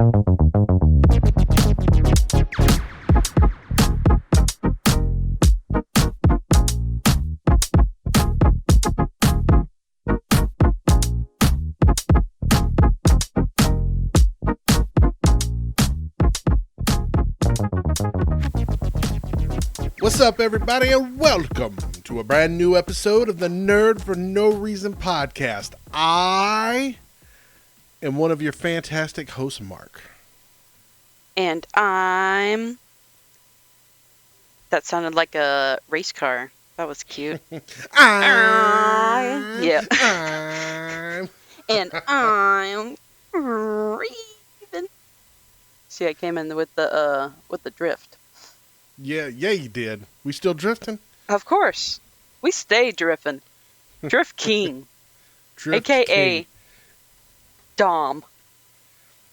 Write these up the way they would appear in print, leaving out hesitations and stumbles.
What's up, everybody, and welcome to a brand new episode of the Nerd for No Reason podcast. I am one of your fantastic hosts, Mark. And I'm... That sounded like a race car. That was cute. Yeah. And I'm Raven. See, I came in with the drift. Yeah, you did. We still drifting? Of course. We stay drifting. Drift King. Drift a.k.a. King. Dom.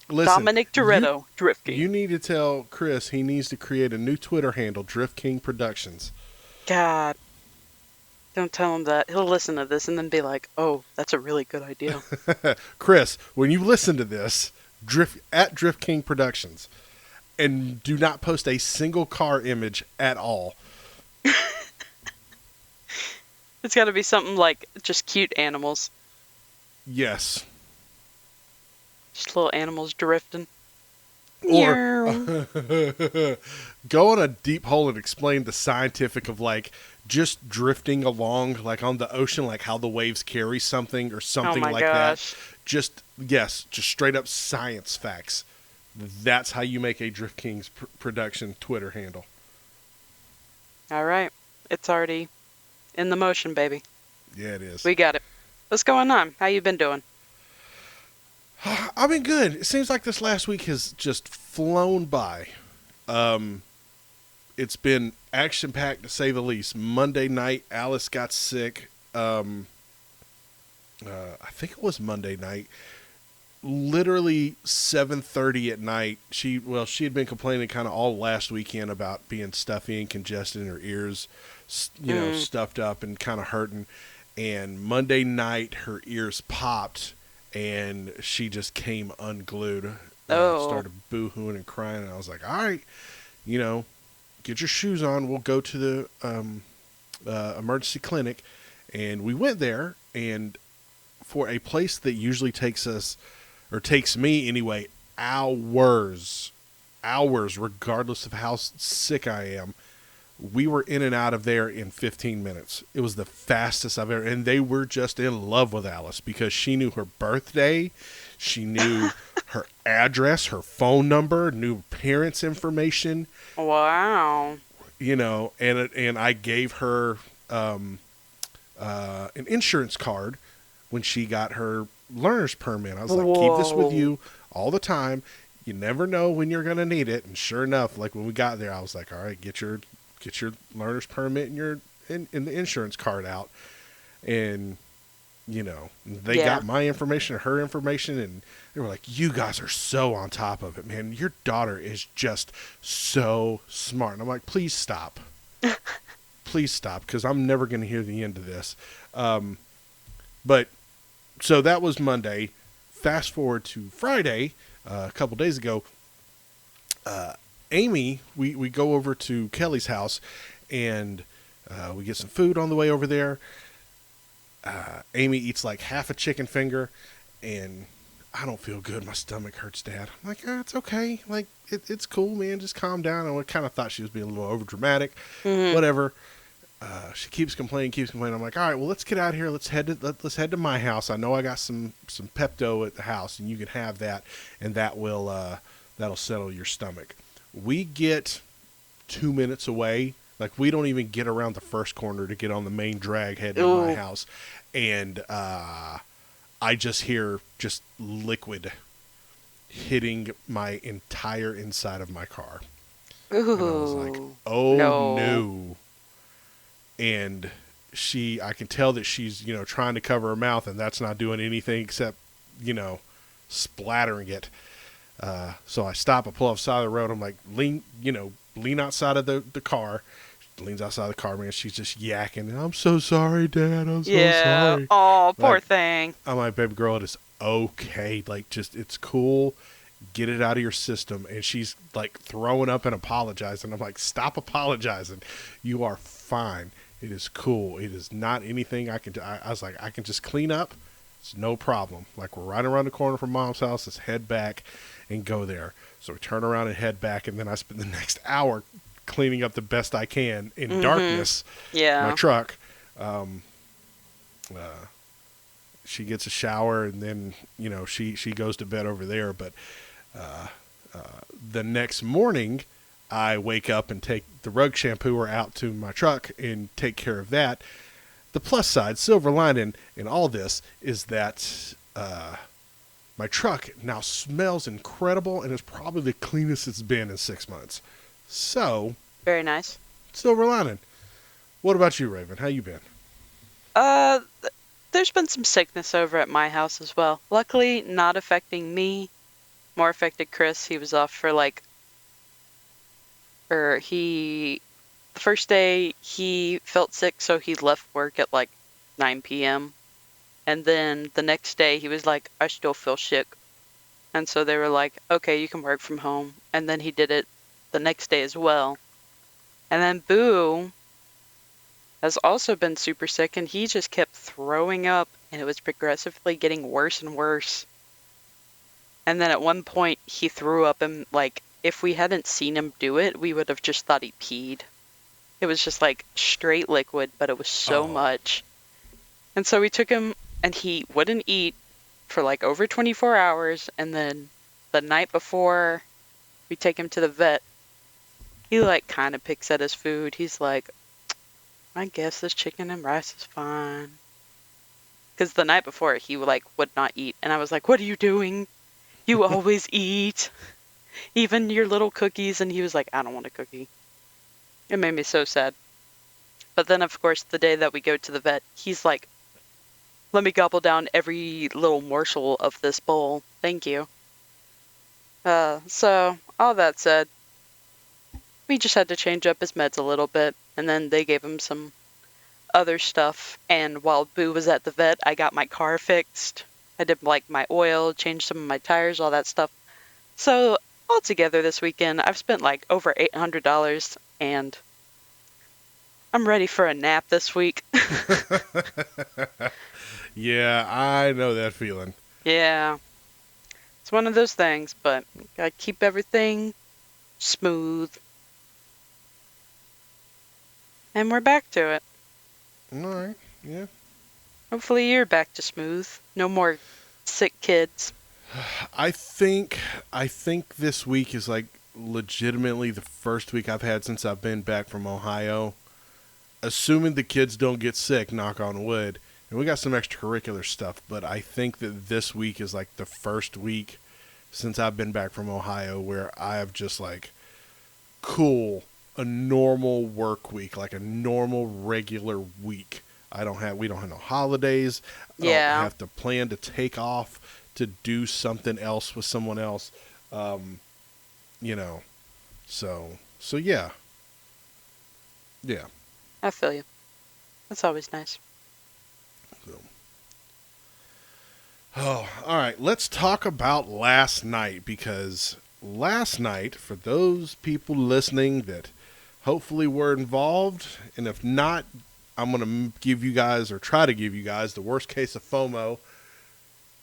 Listen, Dominic Toretto, Drift King. You need to tell Chris he needs to create a new Twitter handle, Drift King Productions. God. Don't tell him that. He'll listen to this and then be like, oh, that's a really good idea. Chris, when you listen to this, at Drift King Productions, and do not post a single car image at all. It's got to be something like just cute animals. Yes. Just little animals drifting. Or go on a deep hole and explain the scientific of like just drifting along like on the ocean, like how the waves carry something or something like that. Just straight up science facts. That's how you make a Drift Kings production Twitter handle. All right. It's already in the motion, baby. Yeah, it is. We got it. What's going on? How you been doing? I've been good. It seems like this last week has just flown by. It's been action-packed, to say the least. Monday night, Alice got sick. I think it was Monday night. Literally 7:30 at night. She had been complaining kind of all last weekend about being stuffy and congested in her ears, stuffed up and kind of hurting. And Monday night, her ears popped, and she just came unglued. Started boo-hooing and crying, and I was like, all right, get your shoes on. We'll go to the emergency clinic. And we went there, and for a place that usually takes me anyway, hours, regardless of how sick I am, we were in and out of there in 15 minutes. It was the fastest I've ever, and they were just in love with Alice because she knew her birthday, she knew her address, her phone number, knew parents' information. Wow. And I gave her an insurance card when she got her learner's permit. I was like, keep this with you all the time. You never know when you're going to need it. And sure enough, like when we got there, I was like, all right, get your learner's permit and your in the insurance card out. And, they got my information, her information, and they were like, you guys are so on top of it, man. Your daughter is just so smart. And I'm like, please stop. Please stop, because I'm never going to hear the end of this. But so that was Monday. Fast forward to Friday, a couple days ago. Amy, we go over to Kelly's house, and we get some food on the way over there. Amy eats like half a chicken finger, and I don't feel good. My stomach hurts, Dad. I'm like, it's okay. Like, it's cool, man. Just calm down. And I kind of thought she was being a little over dramatic. Mm-hmm. Whatever. She keeps complaining. I'm like, all right, well, let's get out of here. Let's head to my house. I know I got some Pepto at the house, and you can have that, and that'll settle your stomach. We get 2 minutes away. Like, we don't even get around the first corner to get on the main drag heading to my house, and I just hear just liquid hitting my entire inside of my car. Ooh. And I was like, oh no. And I can tell that she's, trying to cover her mouth, and that's not doing anything except, splattering it. So I stop, I pull off the side of the road. I'm like, lean outside of the car. She leans outside the car, man. She's just yakking. I'm so sorry, Dad. I'm so sorry. Oh, poor thing. I'm like, baby girl, it is okay. Like, just, it's cool. Get it out of your system. And she's like throwing up and apologizing. I'm like, stop apologizing. You are fine. It is cool. It is not anything I can do. I was like, I can just clean up. It's no problem. Like, we're right around the corner from Mom's house. Let's head back and go there. So we turn around and head back. And then I spend the next hour cleaning up the best I can in darkness. Yeah. My truck. She gets a shower, and then, you know, she goes to bed over there. But the next morning, I wake up and take the rug shampooer out to my truck and take care of that. The plus side, silver lining in all this, is that my truck now smells incredible and is probably the cleanest it's been in 6 months. So, Very nice. silver lining. What about you, Raven? How you been? There's been some sickness over at my house as well. Luckily, not affecting me. More affected Chris. He was off for the first day he felt sick, so he left work at like 9 p.m. And then the next day he was like, I still feel sick. And so they were like, okay, you can work from home. And then he did it the next day as well. And then Boo has also been super sick, and he just kept throwing up, and it was progressively getting worse and worse. And then at one point he threw up, and like, if we hadn't seen him do it, we would have just thought he peed. It was just like straight liquid, but it was so much. And so we took him, and he wouldn't eat for like over 24 hours. And then the night before we take him to the vet, he like kind of picks at his food. He's like, I guess this chicken and rice is fine. Because the night before he like would not eat. And I was like, what are you doing? You always eat. Even your little cookies. And he was like, I don't want a cookie. It made me so sad. But then, of course, the day that we go to the vet, he's like, let me gobble down every little morsel of this bowl. Thank you. So, all that said, we just had to change up his meds a little bit. And then they gave him some other stuff. And while Boo was at the vet, I got my car fixed. I did like my oil, changed some of my tires, all that stuff. So altogether this weekend, I've spent like over $800, and I'm ready for a nap this week. Yeah, I know that feeling. Yeah. It's one of those things, but gotta keep everything smooth. And we're back to it. All right, yeah. Hopefully you're back to smooth. No more sick kids. I think this week is like legitimately the first week I've had since I've been back from Ohio. Assuming the kids don't get sick, knock on wood. And we got some extracurricular stuff, but I think that this week is like the first week since I've been back from Ohio where I have just like, cool, a normal work week, like a normal regular week. We don't have no holidays. I don't have to plan to take off to do something else with someone else. You know, so yeah. Yeah. I feel you. That's always nice. So. Oh, all right. Let's talk about last night, because last night, for those people listening that hopefully were involved, and if not, I'm going to give you guys, or try to give you guys, the worst case of FOMO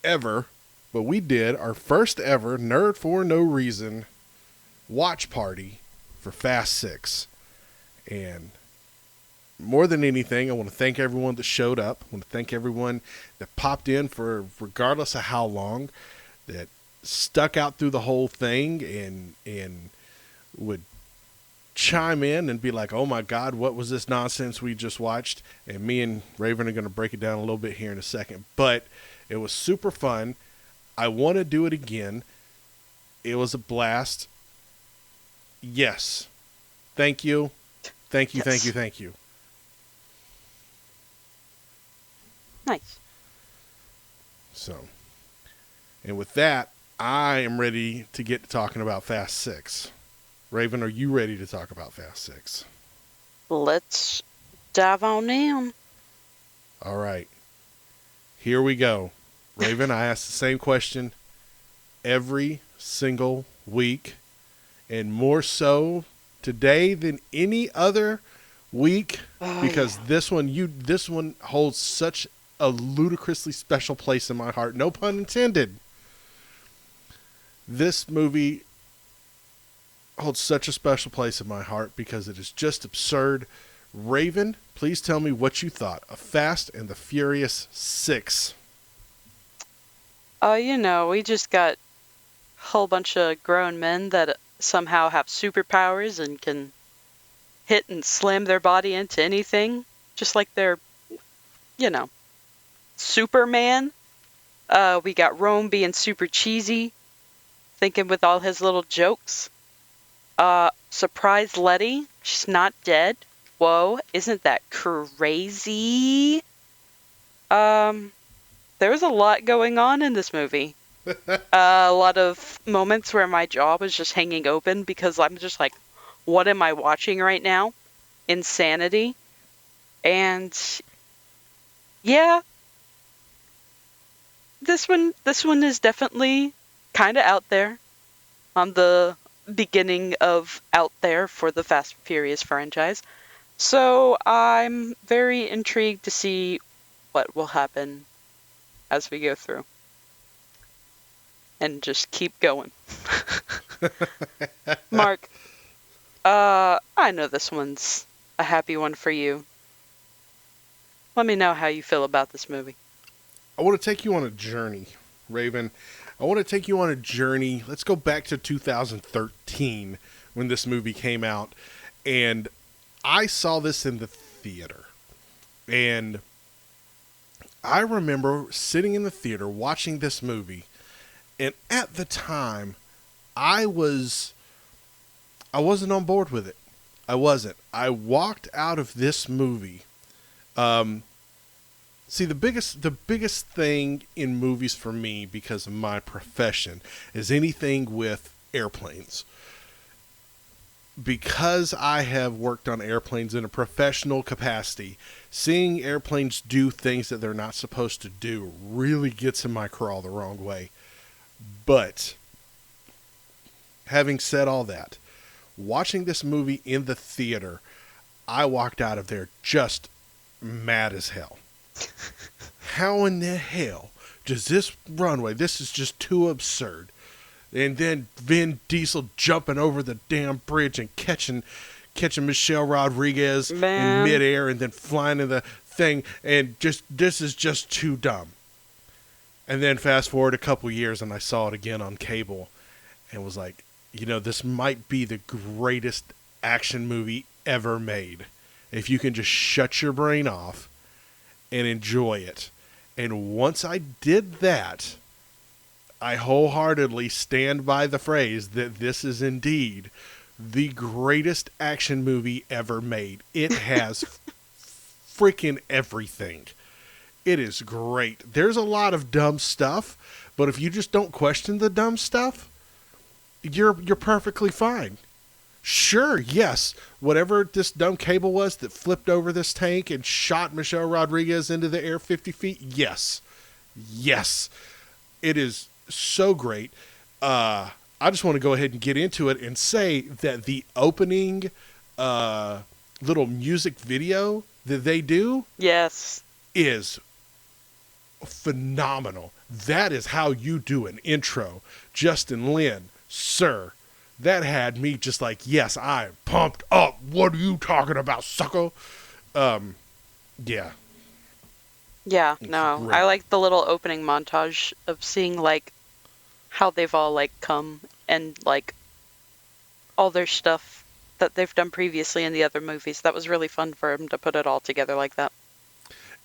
ever. But we did our first ever Nerd for No Reason watch party for Fast 6. And more than anything, I want to thank everyone that showed up. I want to thank everyone that popped in for regardless of how long, that stuck out through the whole thing and would chime in and be like, oh my God, what was this nonsense we just watched? And me and Raven are going to break it down a little bit here in a second. But it was super fun. I want to do it again. It was a blast. Yes. Thank you. Thank you, Yes. thank you, thank you. Nice. So, and with that, I am ready to get to talking about Fast 6. Raven, are you ready to talk about Fast 6? Let's dive on in. All right. Here we go. Raven, I asked the same question every single week, and more so today than any other week, Oh because yeah. this one holds such a ludicrously special place in my heart. No pun intended. This movie holds such a special place in my heart because it is just absurd. Raven, please tell me what you thought of Fast and the Furious 6. We just got a whole bunch of grown men that somehow have superpowers and can hit and slam their body into anything, just like they're, you know, Superman. We got Rome being super cheesy, thinking with all his little jokes. Surprise Letty, she's not dead. Whoa, isn't that crazy? Um, there was a lot going on in this movie. A lot of moments where my jaw was just hanging open because I'm just like, what am I watching right now? Insanity. And yeah, this one is definitely kind of out there on the beginning of out there for the Fast and Furious franchise. So I'm very intrigued to see what will happen as we go through and just keep going. Mark, I know this one's a happy one for you. Let me know how you feel about this movie. I want to take you on a journey, Raven. I want to take you on a journey. Let's go back to 2013 when this movie came out. And I saw this in the theater. And I remember sitting in the theater watching this movie. And at the time, I was I wasn't on board with it. I wasn't. I walked out of this movie. Um, See, the biggest thing in movies for me, because of my profession, is anything with airplanes. Because I have worked on airplanes in a professional capacity, seeing airplanes do things that they're not supposed to do really gets in my craw the wrong way. But having said all that, watching this movie in the theater, I walked out of there just mad as hell. How in the hell does this runway? This is just too absurd. And then Vin Diesel jumping over the damn bridge and catching Michelle Rodriguez in Man. midair and then flying in the thing, and just this is just too dumb. And then fast forward a couple years and I saw it again on cable and was like, this might be the greatest action movie ever made. If you can just shut your brain off and enjoy it. And once I did that, I wholeheartedly stand by the phrase that this is indeed the greatest action movie ever made. It has freaking everything. It is great. There's a lot of dumb stuff, but if you just don't question the dumb stuff, you're perfectly fine. Sure, yes. Whatever this dumb cable was that flipped over this tank and shot Michelle Rodriguez into the air 50 feet, yes. Yes. It is so great. I just want to go ahead and get into it and say that the opening little music video that they do Yes. is phenomenal. That is how you do an intro. Justin Lin, sir. That had me just like, yes, I'm pumped up. What are you talking about, sucker? Yeah. Yeah, It's no. great. I like the little opening montage of seeing like how they've all like come and like all their stuff that they've done previously in the other movies. That was really fun for them to put it all together like that.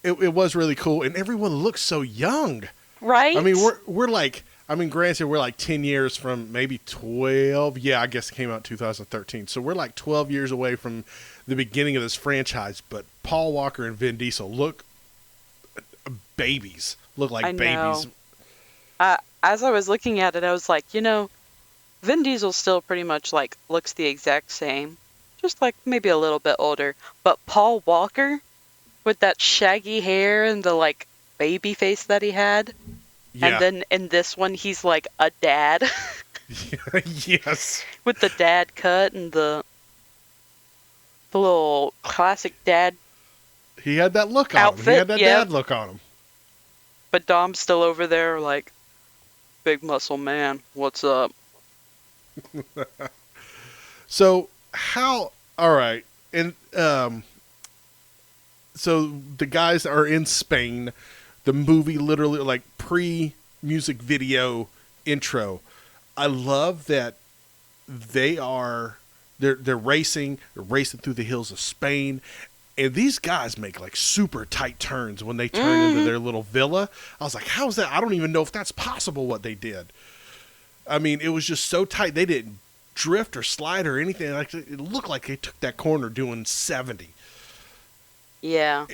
It was really cool, and everyone looks so young. Right? I mean, we're like, granted, we're like 10 years from maybe 12. Yeah, I guess it came out in 2013. So we're like 12 years away from the beginning of this franchise. But Paul Walker and Vin Diesel look babies. Look like I babies. know. As I was looking at it, I was like, Vin Diesel still pretty much like looks the exact same, just like maybe a little bit older. But Paul Walker, with that shaggy hair and the like baby face that he had, and Yeah. then in this one he's like a dad. Yes. with the dad cut and the little classic dad He had that look on him. He outfit. had that Yep. dad look on him. But Dom's still over there, like, big muscle man. What's up? So how? All right, and so the guys are in Spain. The movie literally like pre-music video intro. I love that they're racing through the hills of Spain, and these guys make like super tight turns when they turn into their little villa. I was like, how is that? I don't even know if that's possible what they did. I mean, it was just so tight. They didn't drift or slide or anything. Like it looked like they took that corner doing 70. Yeah.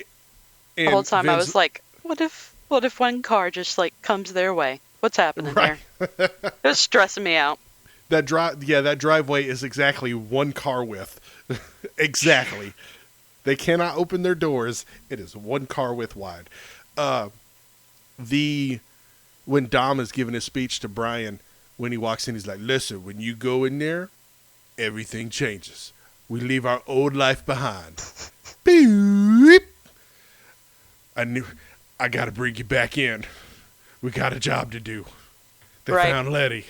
And The whole time I Vin's- was like, what if one car just, like, comes their way? What's happening Right. there? It was stressing me out. that driveway is exactly one car width. Exactly. They cannot open their doors. It is one car width wide. When Dom is giving his speech to Brian, when he walks in, he's like, "Listen, when you go in there, everything changes. We leave our old life behind." Beep. I got to bring you back in. We got a job to do. They Right. found Letty.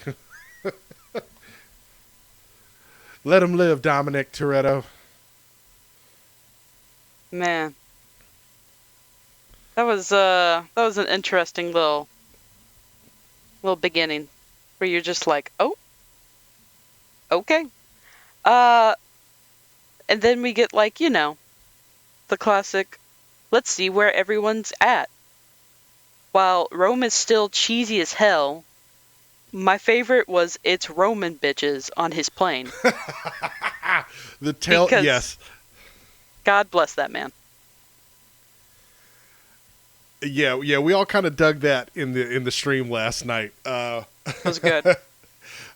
Let him live, Dominic Toretto. Man. That was an interesting little beginning where you're just like, "Oh, okay." And then we get, like, the classic, let's see where everyone's at. While Rome is still cheesy as hell, my favorite was it's Roman bitches on his plane. The tail, Because- yes. God bless that man. Yeah, we all kind of dug that in the stream last night. It was good.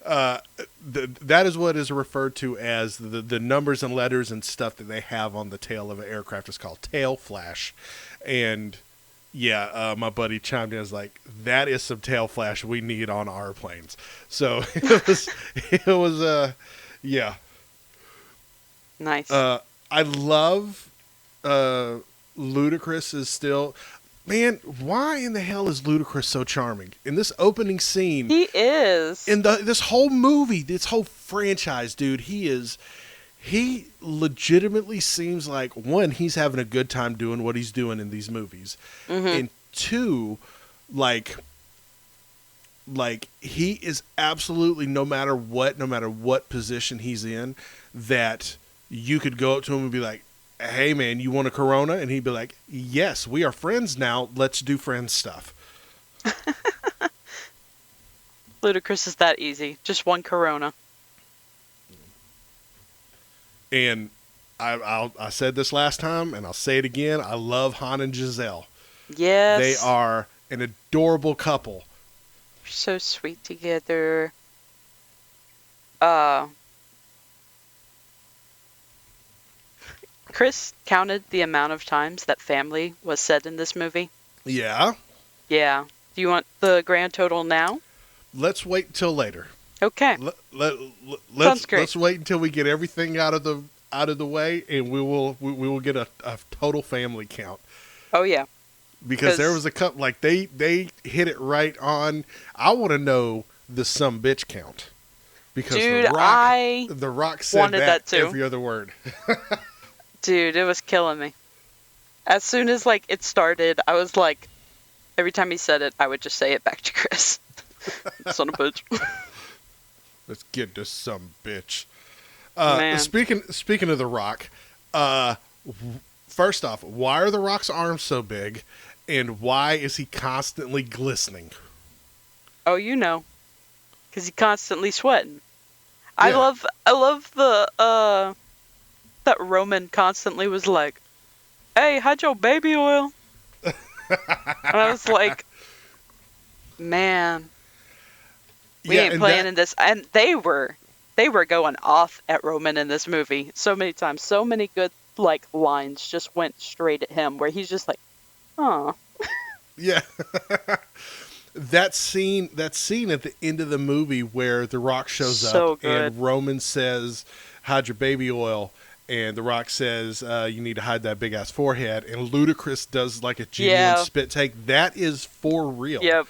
That is what is referred to as the numbers and letters and stuff that they have on the tail of an aircraft is called tail flash. And yeah, my buddy chimed in, was like, that is some tail flash we need on our planes. So it was yeah. Nice. I love Ludacris is still, man, why in the hell is Ludacris so charming? In this opening scene, He is. in this whole movie, this whole franchise, dude, he legitimately seems like, one, he's having a good time doing what he's doing in these movies. And two, like he is absolutely, no matter what position he's in, that you could go up to him and be like, "Hey man, you want a Corona?" And he'd be like, "Yes, we are friends now. Let's do friends stuff." Ludacris is that easy. Just one Corona. And I said this last time, and I'll say it again. I love Han and Giselle. Yes. They are an adorable couple. so sweet together. Chris counted the amount of times that family was said in this movie. Yeah. Yeah. Do you want the grand total now? Let's wait until later. Okay. Sounds great. Let's wait until we get everything out of the way, and we will get a total family count. Oh yeah. Because there 'Cause- was a couple, like they hit it right on. I want to know the some bitch count, because Dude, the Rock said wanted that too. every other word. Dude, it was killing me. As soon as like it started, I was like, every time he said it, I would just say it back to Chris. Son of a bitch. Let's get to some bitch. Man. Speaking of the Rock, first off, why are the Rock's arms so big, and why is he constantly glistening? Oh, you know, because he constantly sweating. I Yeah. love the that Roman constantly was like, "Hey, hide your baby oil." And I was like, man, we ain't and playing in this. And they were going off at Roman in this movie so many times. So many good like lines just went straight at him, where he's just like, "Oh, Yeah. that scene at the end of the movie where The Rock shows So up good. and Roman says, "Hide your baby oil," and The Rock says, "You need to hide that big ass forehead," and Ludacris does like a genuine Yeah. spit take. That is for real. Yep.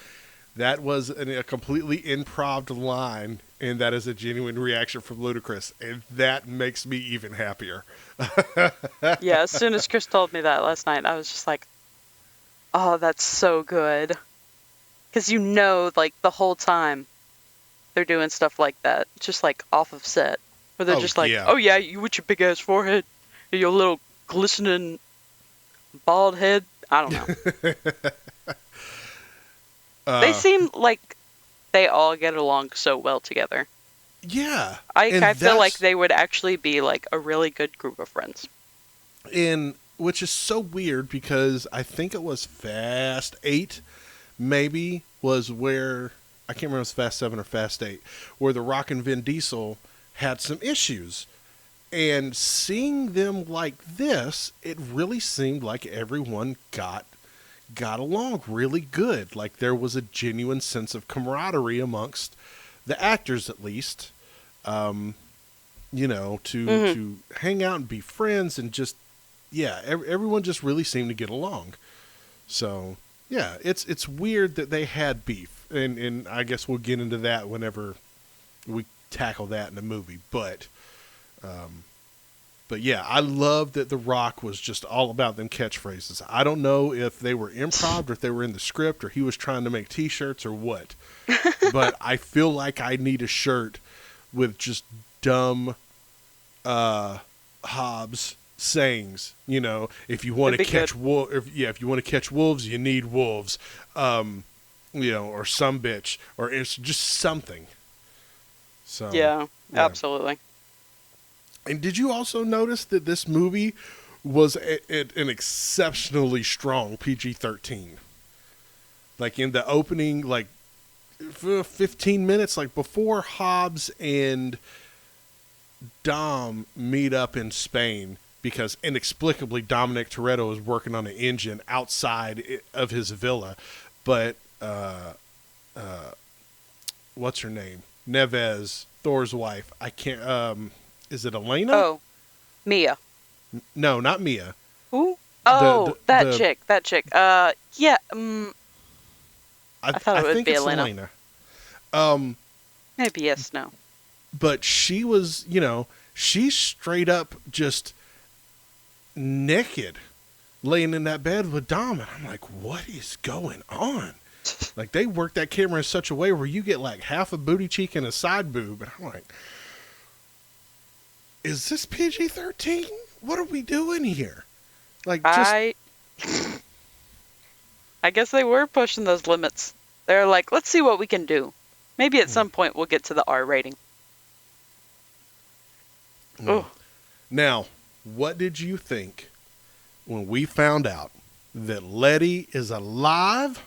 That was a completely improv line, and that is a genuine reaction from Ludacris, and that makes me even happier. Yeah, as soon as Chris told me that last night, I was just like, oh, that's so good. Because like, the whole time they're doing stuff like that, just like off of set, where they're Oh just like, yeah, oh yeah, you with your big ass forehead, and your little glistening bald head. I don't know. They seem like they all get along so well together. yeah, and I feel like that's they would actually be like a really good group of friends. in which is so weird because I think it was Fast 8 maybe was where I can't remember if it was Fast 7 or Fast 8 where The Rock and Vin Diesel had some issues. And seeing them like this, it really seemed like everyone got along really good. Like there was a genuine sense of camaraderie amongst the actors, at least. Um, Hmm. to hang out and be friends and just yeah, everyone just really seemed to get along. So yeah, it's weird that they had beef, and I guess we'll get into that whenever we tackle that in the movie. Um, but yeah, I love that The Rock was just all about them catchphrases. I don't know if they were improv or if they were in the script or he was trying to make T-shirts or what, but I feel like I need a shirt with just dumb Hobbes sayings. If you want It'd to be catch good. if you want to catch wolves, you need wolves. Um, or some bitch, or it's just something. So Yeah, yeah. absolutely. And did you also notice that this movie was an exceptionally strong PG-13? Like in the opening, like 15 minutes, like before Hobbs and Dom meet up in Spain because inexplicably Dominic Toretto is working on an engine outside of his villa. But what's her name? Neves, Thor's wife. I can't. Is it Elena? Oh, Mia. No, not Mia. Who? The Oh, the, that the chick. That chick. Yeah. I I thought I it would think be it's Elena. Elena. Um, Maybe yes, no. but she was, she's straight up just naked, laying in that bed with Dom, and I'm like, what is going on? Like they work that camera in such a way where you get like half a booty cheek and a side boob, and I'm like, is this PG-13? What are we doing here? Like just I I guess they were pushing those limits. They're like, let's see what we can do. Maybe at some point we'll get to the R rating. mm. Oh, Now, what did you think when we found out that Letty is alive?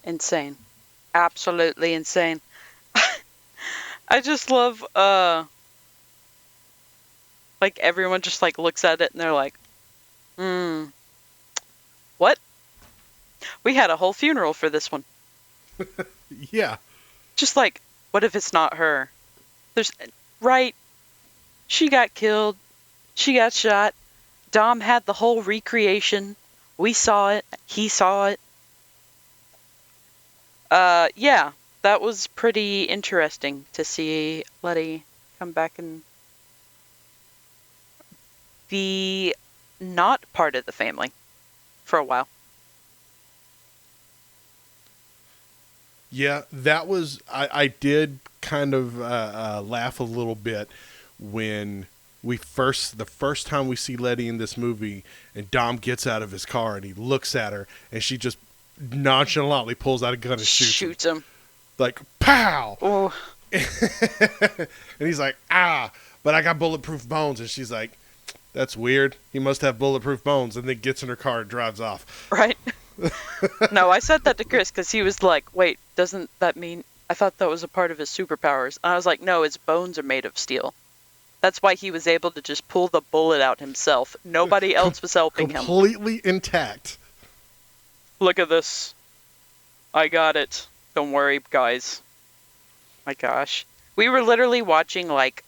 insane. Absolutely insane. I just love like everyone just like looks at it and they're like, hmm, what? We had a whole funeral for this one. Yeah. Just like, what if it's not her? There's right, she got killed, she got shot. Dom had the whole recreation. We saw it, he saw it. Yeah, that was pretty interesting to see Letty come back and be not part of the family for a while. Yeah, that was. I did kind of laugh a little bit when the first time we see Letty in this movie, and Dom gets out of his car and he looks at her, and she just nonchalantly pulls out a gun and shoots him. Him. Like, pow! Oh, And he's like, ah, but I got bulletproof bones. And she's like, that's weird. He must have bulletproof bones. And then gets in her car and drives off. right. No, I said that to Chris because he was like, wait, doesn't that mean I thought that was a part of his superpowers? And I was like, no, his bones are made of steel. That's why he was able to just pull the bullet out himself. Nobody else was helping him. Completely intact. Look at this. I got it. Don't worry, guys. My gosh. We were literally watching, like,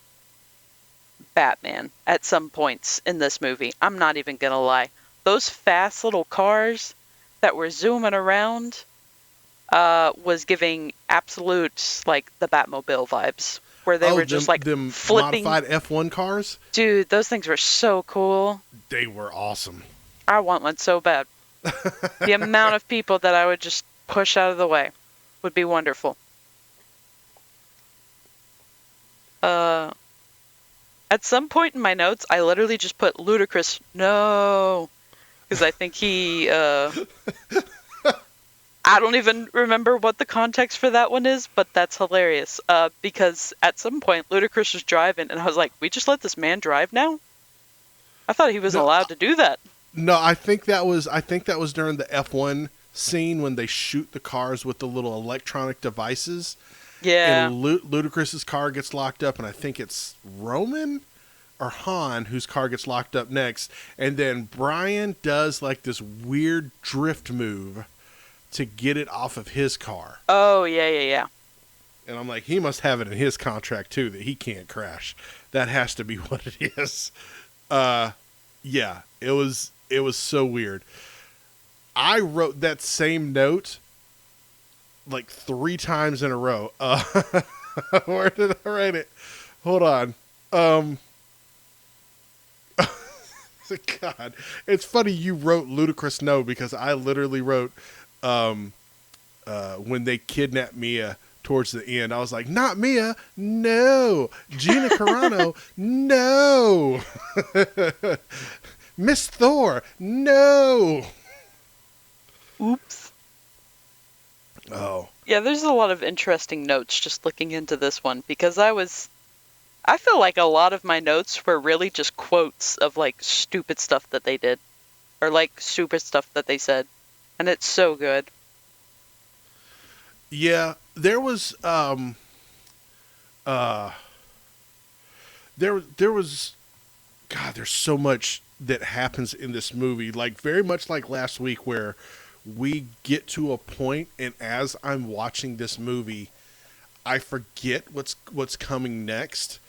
Batman at some points in this movie. I'm not even gonna lie. Those fast little cars that were zooming around was giving absolute, like, the Batmobile vibes. Where they were just, like, them flipping. modified F1 cars? Dude, those things were so cool. They were awesome. I want one so bad. The amount of people that I would just push out of the way would be wonderful. At some point in my notes, I literally just put Ludacris, no, because I think he, I don't even remember what the context for that one is, but that's hilarious. Because at some point, Ludacris was driving, and I was like, we just let this man drive now? I thought he wasn't allowed to do that. No, I think that was during the F1 scene when they shoot the cars with the little electronic devices. Yeah. And Ludacris's car gets locked up, and I think it's Roman or Han whose car gets locked up next. And then Brian does like this weird drift move to get it off of his car. Oh, yeah. And I'm like, he must have it in his contract too that he can't crash. That has to be what it is. Yeah, it was so weird. I wrote that same note like 3 times in a row. Where did I write it? Hold on. God, it's funny you wrote Ludacris no, because I literally wrote when they kidnapped Mia towards the end. I was like, not Mia, no. Gina Carano, no. Miss Thor, no. Oops. Oh. Yeah, there's a lot of interesting notes just looking into this one, because I feel like a lot of my notes were really just quotes of, like, stupid stuff that they did. Or, like, stupid stuff that they said. And it's so good. Yeah, there was, there was, God, there's so much that happens in this movie. Like, very much like last week where we get to a point, and as I'm watching this movie, I forget what's coming next.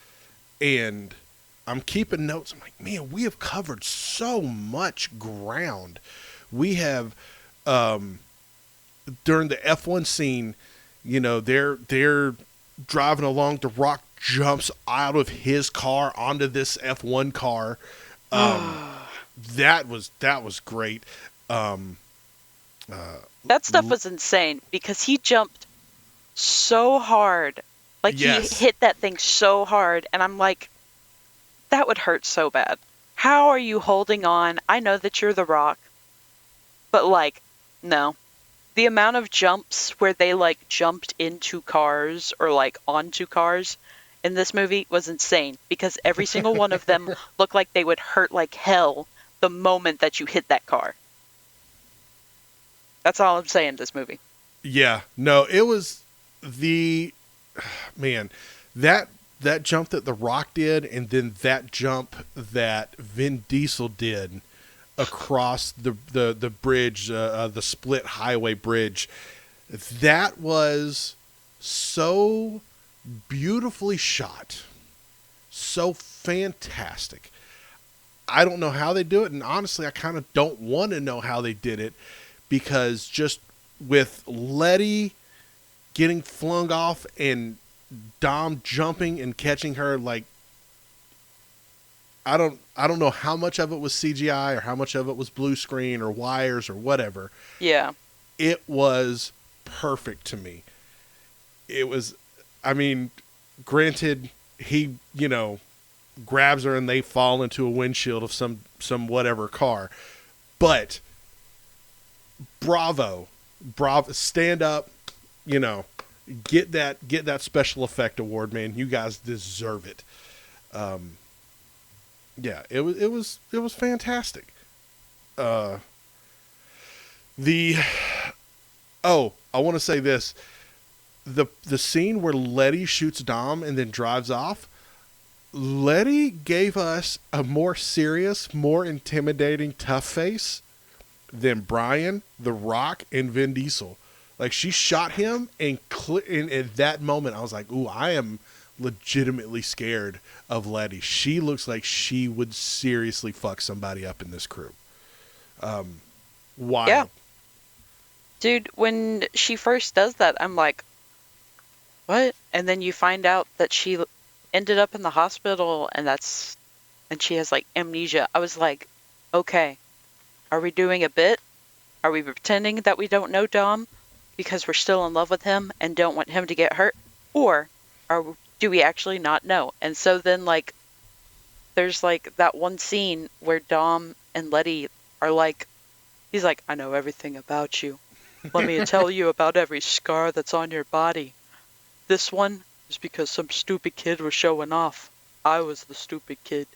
And I'm keeping notes. I'm like, man, we have covered so much ground. We have, during the F1 scene, you know, they're driving along. The Rock jumps out of his car onto this F1 car. That was great. That stuff was insane because he jumped so hard. Like, yes. He hit that thing so hard, and I'm like, that would hurt so bad. How are you holding on? I know that you're The Rock, but, like, no. The amount of jumps where they, like, jumped into cars or, like, onto cars in this movie was insane because every single one of them looked like they would hurt like hell the moment that you hit that car. That's all I'm saying, this movie. Yeah, no, it was man, that jump that The Rock did, and then that jump that Vin Diesel did across the bridge, the split highway bridge, that was so beautifully shot, so fantastic. I don't know how they do it, and honestly, I kind of don't want to know how they did it, because just with Letty getting flung off and Dom jumping and catching her, like, I don't know how much of it was CGI or how much of it was blue screen or wires or whatever. Yeah. It was perfect to me. It was, I mean, granted, he, you know, grabs her and they fall into a windshield of some whatever car. But bravo, stand up, you know, get that special effect award, man. You guys deserve it. Yeah, it was fantastic. I want to say this. The scene where Letty shoots Dom and then drives off, Letty gave us a more serious, more intimidating tough face then Brian, The Rock, and Vin Diesel. Like, she shot him, and at that moment, I was like, ooh, I am legitimately scared of Letty. She looks like she would seriously fuck somebody up in this crew. Wild. Yeah. Dude, when she first does that, I'm like, what? And then you find out that she ended up in the hospital and she has like amnesia. I was like, okay, are we doing a bit? Are we pretending that we don't know Dom because we're still in love with him and don't want him to get hurt? Or do we actually not know? And so then, like, there's like that one scene where Dom and Letty are like, he's like, I know everything about you. Let me tell you about every scar that's on your body. This one is because some stupid kid was showing off. I was the stupid kid.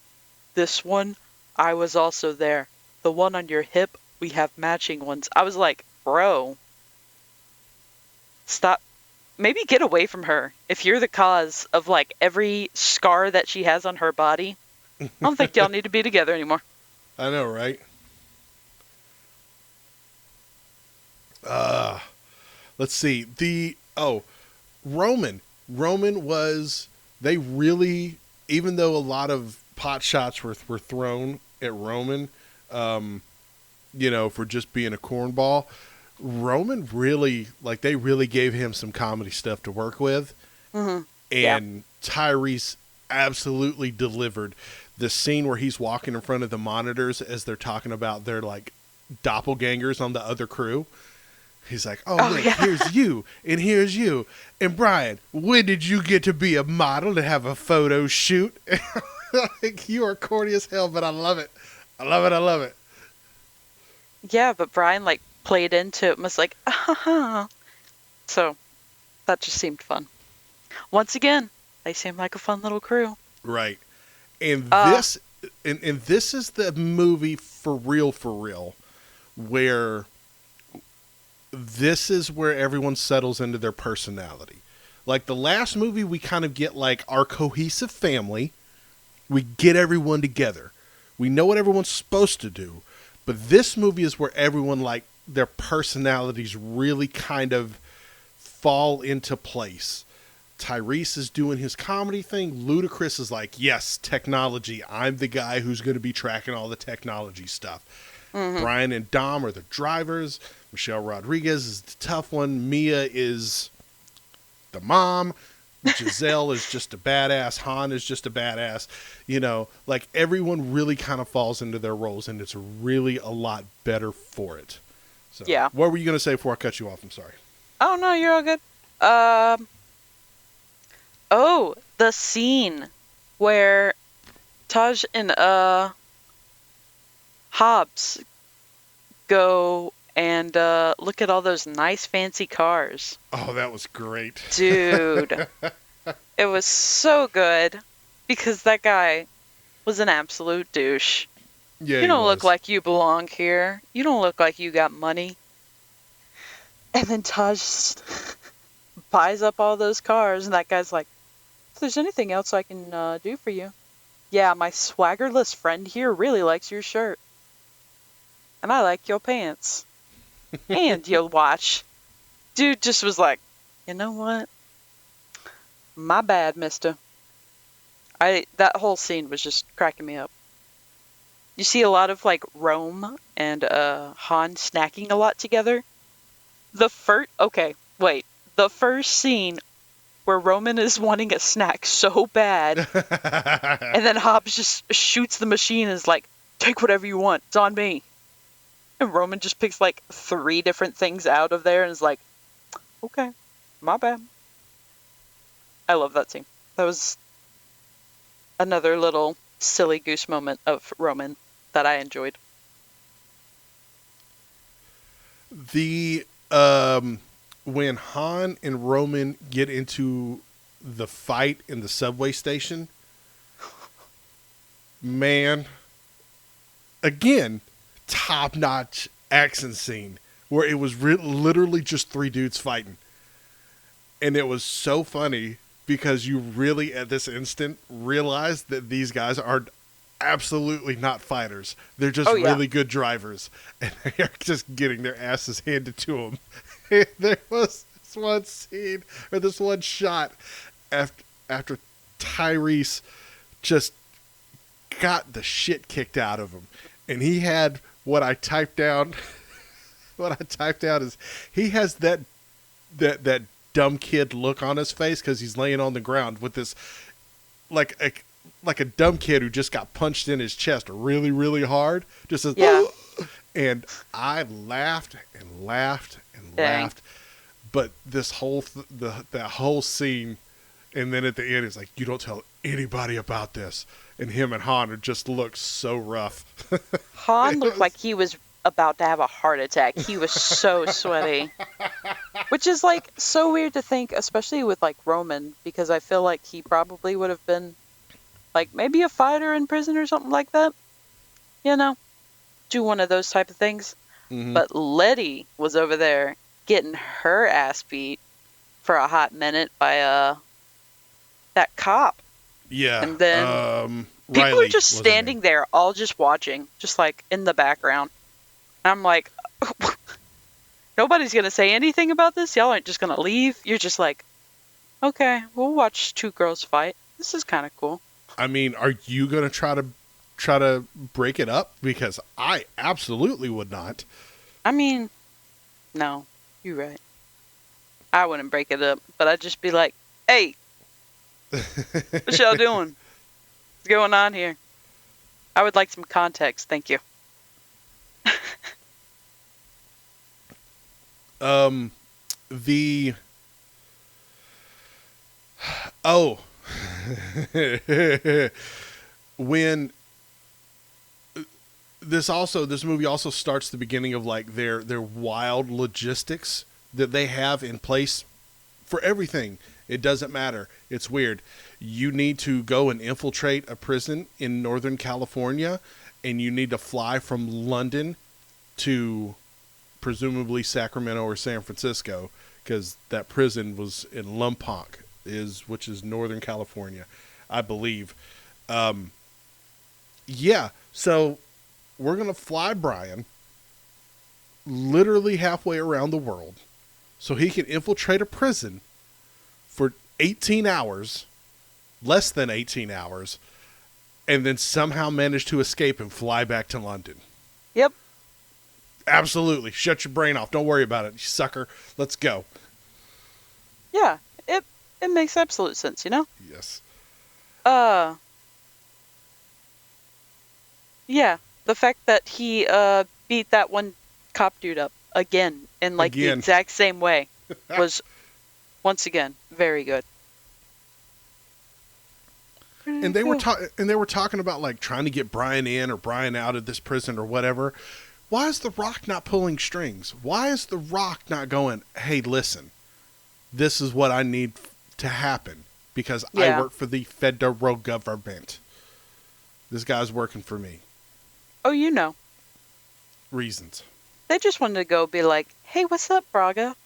This one, I was also there. The one on your hip, we have matching ones. I was like, bro, stop. Maybe get away from her. If you're the cause of like every scar that she has on her body, I don't think y'all need to be together anymore. I know, right? Let's see. Roman. Roman was, they really, even though a lot of pot shots were thrown at Roman, for just being a cornball, Roman really, like, they really gave him some comedy stuff to work with. Mm-hmm. And Tyrese absolutely delivered. The scene where he's walking in front of the monitors as they're talking about their, like, doppelgangers on the other crew. He's like, look, here's you, and here's you. And Brian, when did you get to be a model and have a photo shoot? Like, you are corny as hell, but I love it. I love it. Yeah, but Brian, like, played into it and was like, ah. So, that just seemed fun. Once again, they seem like a fun little crew. Right. And this is the movie for real, where this is where everyone settles into their personality. Like, the last movie, we kind of get, like, our cohesive family. We get everyone together. We know what everyone's supposed to do. But this movie is where everyone, like, their personalities really kind of fall into place. Tyrese is doing his comedy thing. Ludacris is like, yes, technology. I'm the guy who's going to be tracking all the technology stuff. Mm-hmm. Brian and Dom are the drivers. Michelle Rodriguez is the tough one. Mia is the mom. Giselle is just a badass. Han is just a badass. Like, everyone really kind of falls into their roles, and it's really a lot better for it. So, yeah. What were you going to say before I cut you off? I'm sorry. Oh, no, you're all good. The scene where Taj and Hobbs go and look at all those nice fancy cars. Oh, that was great. Dude. It was so good because that guy was an absolute douche. Yeah, you don't look like you belong here. You don't look like you got money. And then Taj buys up all those cars, and that guy's like, if there's anything else I can do for you. Yeah, my swaggerless friend here really likes your shirt. And I like your pants. And your watch. Dude just was like, you know what? My bad, mister. That whole scene was just cracking me up. You see a lot of, like, Rome and Han snacking a lot together. The first scene where Roman is wanting a snack so bad, and then Hobbs just shoots the machine and is like, take whatever you want, it's on me. And Roman just picks, like, 3 different things out of there and is like, okay, my bad. I love that scene. That was another little silly goose moment of Roman that I enjoyed. When Han and Roman get into the fight in the subway station, man, again, top-notch action scene where it was literally just 3 dudes fighting. And it was so funny because you really, at this instant, realize that these guys are absolutely not fighters. They're just Oh yeah. really good drivers, and they're just getting their asses handed to them. There was this one scene or this one shot after Tyrese just got the shit kicked out of him, and he had what I typed down. What I typed out is he has that dumb kid look on his face because he's laying on the ground with this like a dumb kid who just got punched in his chest really really hard. Just says, Yeah. and I laughed and laughed and Dang. laughed. But this whole that whole scene, and then at the end, it's like, you don't tell anybody about this. And him and Han just look so rough. Han looked like he was about to have a heart attack. He was so sweaty. Which is like so weird to think, especially with like Roman, because I feel like he probably would have been like maybe a fighter in prison or something like that. You know? Do one of those type of things. Mm-hmm. But Letty was over there getting her ass beat for a hot minute by that cop. Yeah. And then people Riley are just was her standing name. there, all just watching, just like in the background. And I'm like, nobody's gonna say anything about this. Y'all aren't just gonna leave. You're just like, okay, we'll watch two girls fight. This is kind of cool. I mean, are you gonna try to break it up? Because I absolutely would not. I mean, no, you're right. I wouldn't break it up, but I'd just be like, hey, what y'all doing? What's going on here? I would like some context, thank you. The oh when this movie also starts the beginning of like their wild logistics that they have in place for everything. It doesn't matter. It's weird. You need to go and infiltrate a prison in Northern California, and you need to fly from London to presumably Sacramento or San Francisco, because that prison was in Lompoc, which is Northern California, I believe. Yeah, so we're gonna fly Brian literally halfway around the world so he can infiltrate a prison for 18 hours, less than 18 hours, and then somehow manage to escape and fly back to London. Yep. Absolutely. Shut your brain off. Don't worry about it, you sucker. Let's go. Yeah, it makes absolute sense, you know? Yes. Yeah, the fact that he beat that one cop dude up again in like the Again. exact same way was once again very good. And they were talking about like trying to get Brian in or Brian out of this prison or whatever. Why is The Rock not pulling strings? Why is The Rock not going, hey, listen, this is what I need to happen because Yeah. I work for the federal government. This guy's working for me. Oh, you know, Reasons. they just wanted to go be like, hey, what's up, Braga?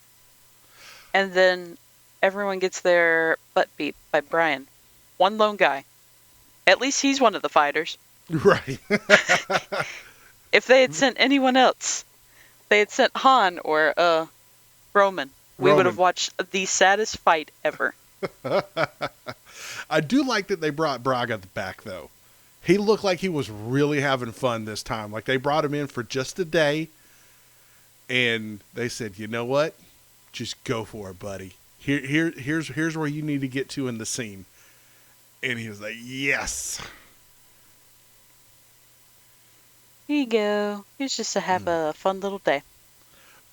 And then everyone gets their butt beat by Brian. One lone guy. At least he's one of the fighters. Right. If they had sent anyone else, they had sent Han or Roman, we would have watched the saddest fight ever. I do like that they brought Braga back, though. He looked like he was really having fun this time. Like, they brought him in for just a day, and they said, you know what? Just go for it, buddy. Here's where you need to get to in the scene. And he was like, yes. Here you go. Here's just to have a fun little day.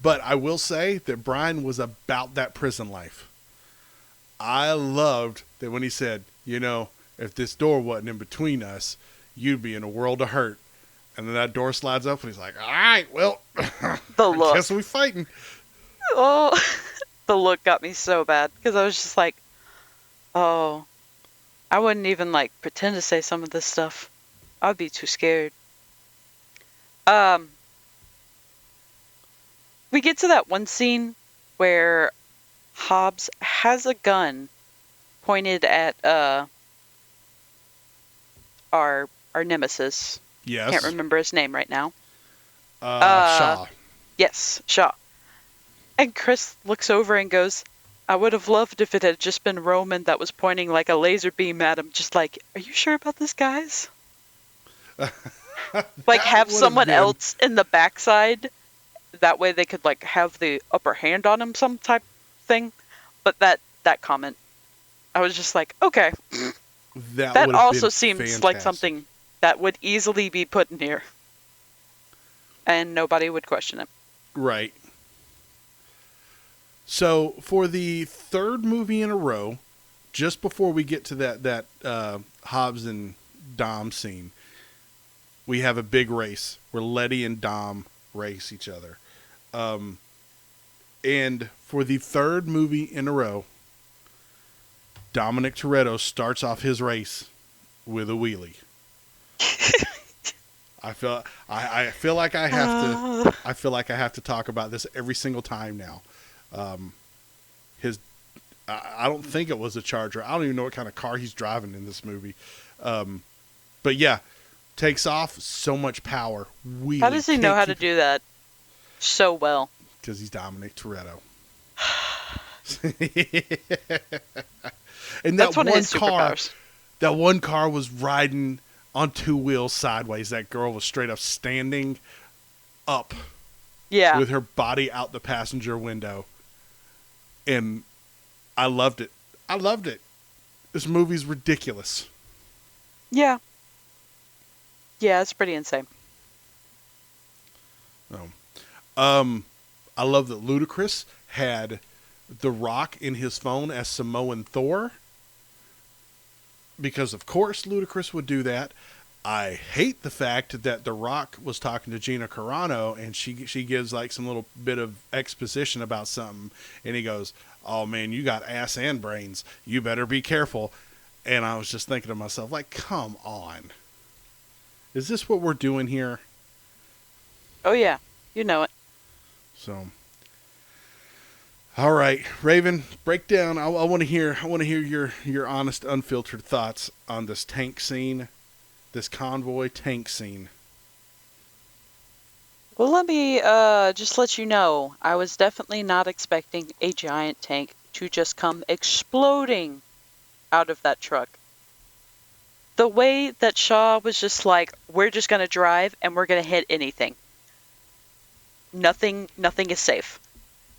But I will say that Brian was about that prison life. I loved that when he said, you know, if this door wasn't in between us, you'd be in a world of hurt. And then that door slides up and he's like, all right, well, The I look. guess we fighting. Oh, the look got me so bad because I was just like, oh, I wouldn't even like pretend to say some of this stuff. I'd be too scared. We get to that one scene where Hobbs has a gun pointed at our our nemesis. Yes. Can't remember his name right now. Shaw. Yes, Shaw. And Chris looks over and goes, I would have loved if it had just been Roman that was pointing like a laser beam at him, just like, are you sure about this, guys? Like, have someone else in the backside. That way they could, like, have the upper hand on him, some type thing. But that comment, I was just like, okay. That also seems fantastic. Like something that would easily be put in here. And nobody would question it. Right. So, for the third movie in a row, just before we get to that Hobbs and Dom scene, we have a big race where Letty and Dom race each other. And for the third movie in a row, Dominic Toretto starts off his race with a wheelie. I feel like I have to talk about this every single time now. I don't think it was a Charger. I don't even know what kind of car he's driving in this movie. But yeah, takes off, so much power. Wheelie. How does he know how to do that so well? Because he's Dominic Toretto. And that's one of his superpowers. That one car was riding on two wheels sideways. That girl was straight up standing up. Yeah. With her body out the passenger window. And I loved it. This movie's ridiculous. Yeah. Yeah, it's pretty insane. I love that Ludacris had The Rock in his phone as Samoan Thor. Because, of course, Ludacris would do that. I hate the fact that The Rock was talking to Gina Carano and she gives like some little bit of exposition about something. And he goes, oh, man, you got ass and brains. You better be careful. And I was just thinking to myself, like, come on. Is this what we're doing here? Oh, yeah. You know it. So, all right, Raven, break down. I want to hear your honest, unfiltered thoughts on this tank scene, this convoy tank scene. Well, let me just let you know, I was definitely not expecting a giant tank to just come exploding out of that truck. The way that Shaw was just like, we're just going to drive and we're going to hit anything. Nothing is safe.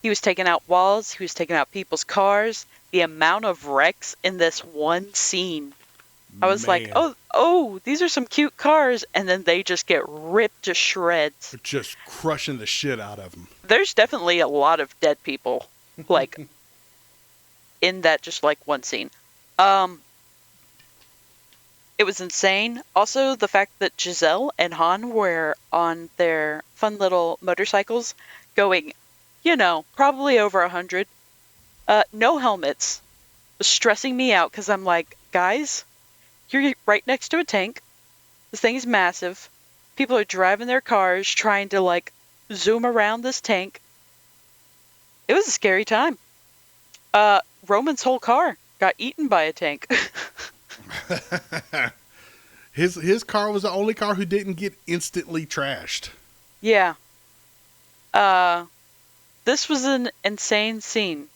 He was taking out walls. He was taking out people's cars. The amount of wrecks in this one scene. I was like, oh, these are some cute cars. And then they just get ripped to shreds. Just crushing the shit out of them. There's definitely a lot of dead people, like, in that just, like, one scene. It was insane. Also, the fact that Giselle and Han were on their fun little motorcycles going, probably over 100. No helmets. Was stressing me out because I'm like, guys, you're right next to a tank. This thing is massive. People are driving their cars trying to, like, zoom around this tank. It was a scary time. Roman's whole car got eaten by a tank. His car was the only car who didn't get instantly trashed. Yeah. This was an insane scene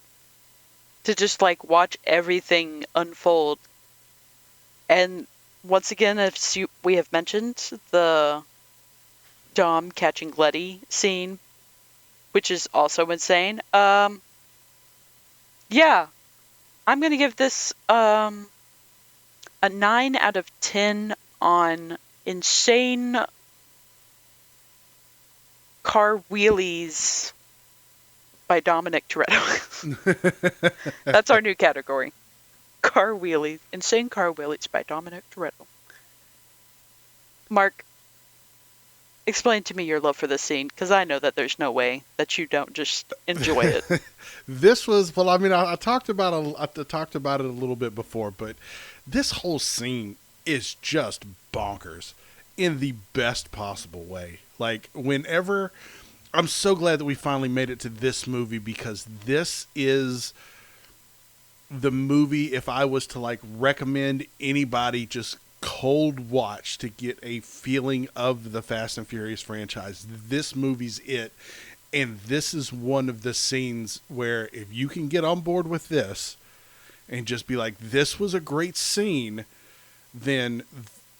to just, like, watch everything unfold. And once again, as we have mentioned, the Dom catching Letty scene, which is also insane. Yeah. I'm going to give this a 9 out of 10 on insane car wheelies by Dominic Toretto. That's our new category. Car wheelies. Insane car wheelies by Dominic Toretto. Mark, explain to me your love for this scene, because I know that there's no way that you don't just enjoy it. This was, well, I mean, I talked about it a little bit before, but this whole scene is just bonkers in the best possible way. Like, whenever, I'm so glad that we finally made it to this movie, because this is the movie, if I was to, like, recommend anybody just cold watch to get a feeling of the Fast and Furious franchise, this movie's it. And this is one of the scenes where if you can get on board with this and just be like, this was a great scene, then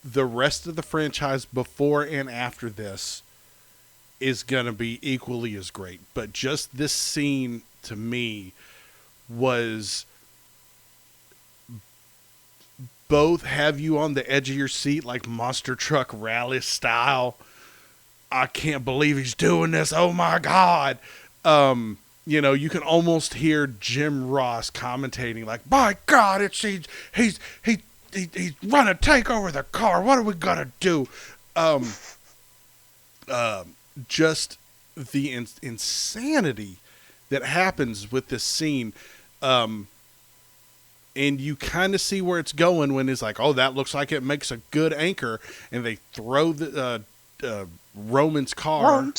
the rest of the franchise before and after this is going to be equally as great. But just this scene to me was both have you on the edge of your seat like Monster Truck Rally style. I can't believe he's doing this. Oh my God. You can almost hear Jim Ross commentating like, my God, he's running to take over the car. What are we going to do? Just the insanity that happens with this scene. And you kind of see where it's going when it's like, oh, that looks like it makes a good anchor. And they throw the Roman's car.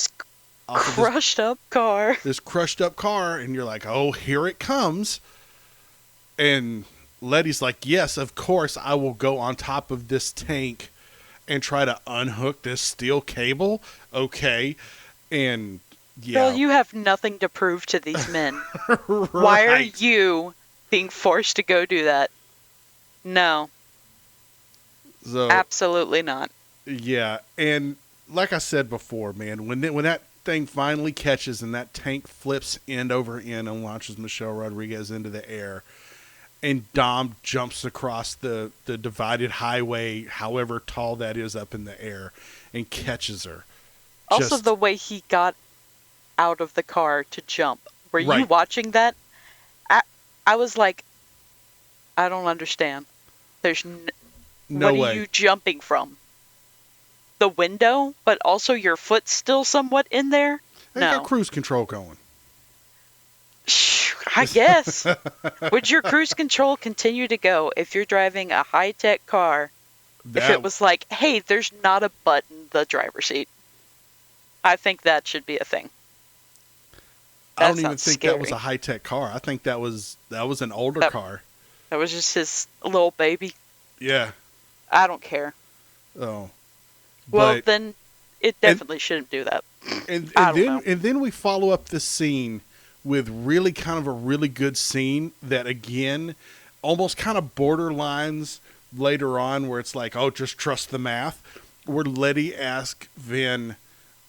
Crushed up car. This crushed up car. And you're like, oh, here it comes. And Letty's like, yes, of course, I will go on top of this tank and try to unhook this steel cable. Okay. And yeah. Well, you have nothing to prove to these men. Right. Why are you being forced to go do that? No. So, absolutely not. Yeah. And like I said before, man, when that thing finally catches and that tank flips end over end and launches Michelle Rodriguez into the air, and Dom jumps across the divided highway, however tall that is up in the air, and catches her. Also, the way he got out of the car to jump. Were you watching that? I was like, I don't understand. There's no what way. Are you jumping from? The window, but also your foot's still somewhat in there? They got cruise control going. I guess. Would your cruise control continue to go if you're driving a high-tech car? If it was like, hey, there's not a button in the driver's seat. I think that should be a thing. I don't even think that was a high-tech car. I think that was an older car. That was just his little baby. Yeah. I don't care. Oh. Well, then it definitely shouldn't do that. And then we follow up this scene with really kind of a really good scene that, again, almost kind of borderlines later on where it's like, oh, just trust the math. Where Letty asks Vin,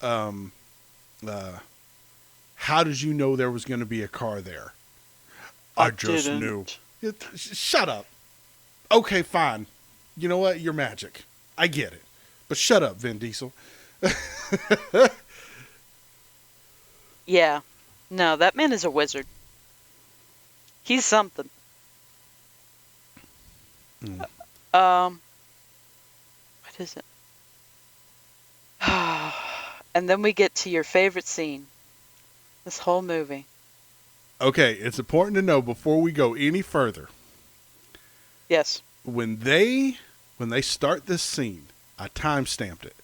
how did you know there was going to be a car there? I just knew. Shut up. Okay, fine. You know what? You're magic. I get it. But shut up, Vin Diesel. Yeah. No, that man is a wizard. He's something. What is it? And then we get to your favorite scene. This whole movie. Okay, it's important to know before we go any further. Yes. When they start this scene, I time-stamped it.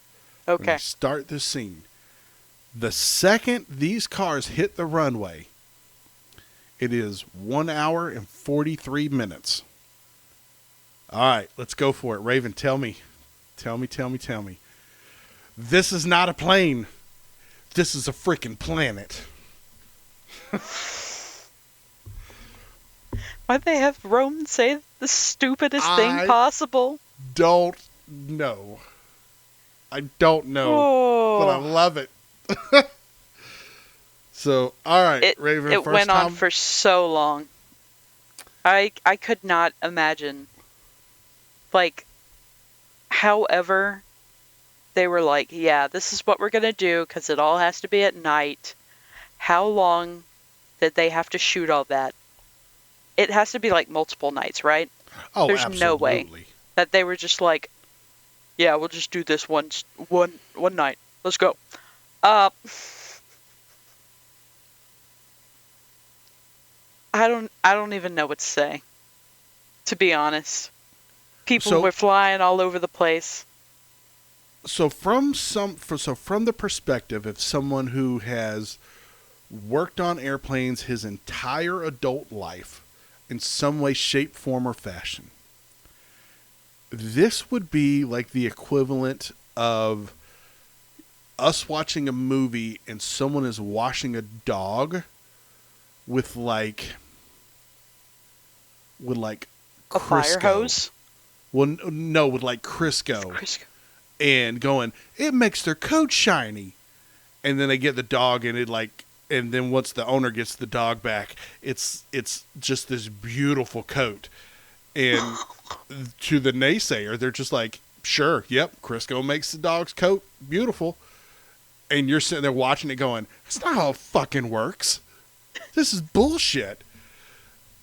Okay. When they start this scene, the second these cars hit the runway, it is 1 hour and 43 minutes. All right, let's go for it. Raven, tell me. This is not a plane. This is a freaking planet. Why'd they have Roman say the stupidest thing possible? Don't know. I don't know. But I love it. So, all right, Raven. It went on for so long. I could not imagine. Like, however, they were like, yeah, this is what we're going to do because it all has to be at night. How long did they have to shoot all that? It has to be like multiple nights, right? Oh, there's absolutely. no way that they were just like, yeah, we'll just do this one night. Let's go. I don't even know what to say, to be honest. People were flying all over the place. So from the perspective of someone who has worked on airplanes his entire adult life in some way, shape, form, or fashion, This would be like the equivalent of us watching a movie and someone is washing a dog with like A fire Crisco. hose? Well, no, with like Crisco Crisco. and going, it makes their coat shiny. And then they get the dog and and then once the owner gets the dog back, it's just this beautiful coat. And to the naysayer, they're just like, sure, yep, Crisco makes the dog's coat beautiful. And you're sitting there watching it going, that's not how it fucking works. This is bullshit.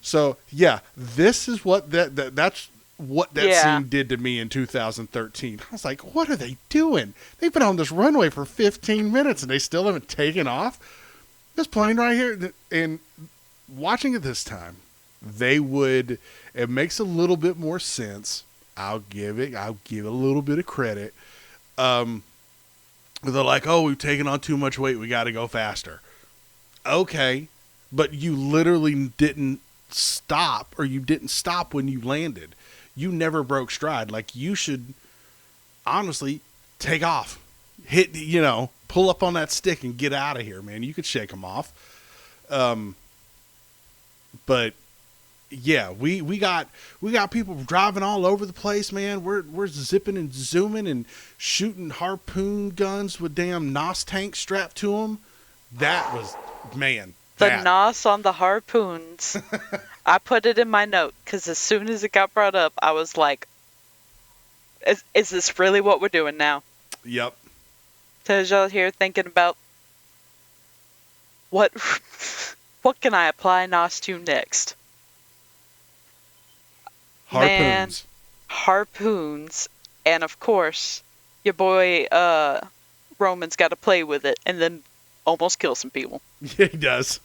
So, yeah, this is what that's what that scene did to me in 2013. I was like, what are they doing? They've been on this runway for 15 minutes and they still haven't taken off. This plane right here. And watching it this time, it makes a little bit more sense. I'll give a little bit of credit. They're like, oh, we've taken on too much weight. We got to go faster. Okay. But you literally didn't stop, or you didn't stop when you landed. You never broke stride. Like, you should honestly take off, pull up on that stick and get out of here, man. You could shake them off. But yeah, we got people driving all over the place, man. We're zipping and zooming and shooting harpoon guns with damn NOS tanks strapped to them. That was, man. The NOS on the harpoons. I put it in my note because as soon as it got brought up, I was like, is this really what we're doing now? Yep. Because y'all here thinking about what can I apply NOS to next? Harpoons. Man, harpoons. And of course, your boy Roman's got to play with it and then almost kill some people. Yeah, he does.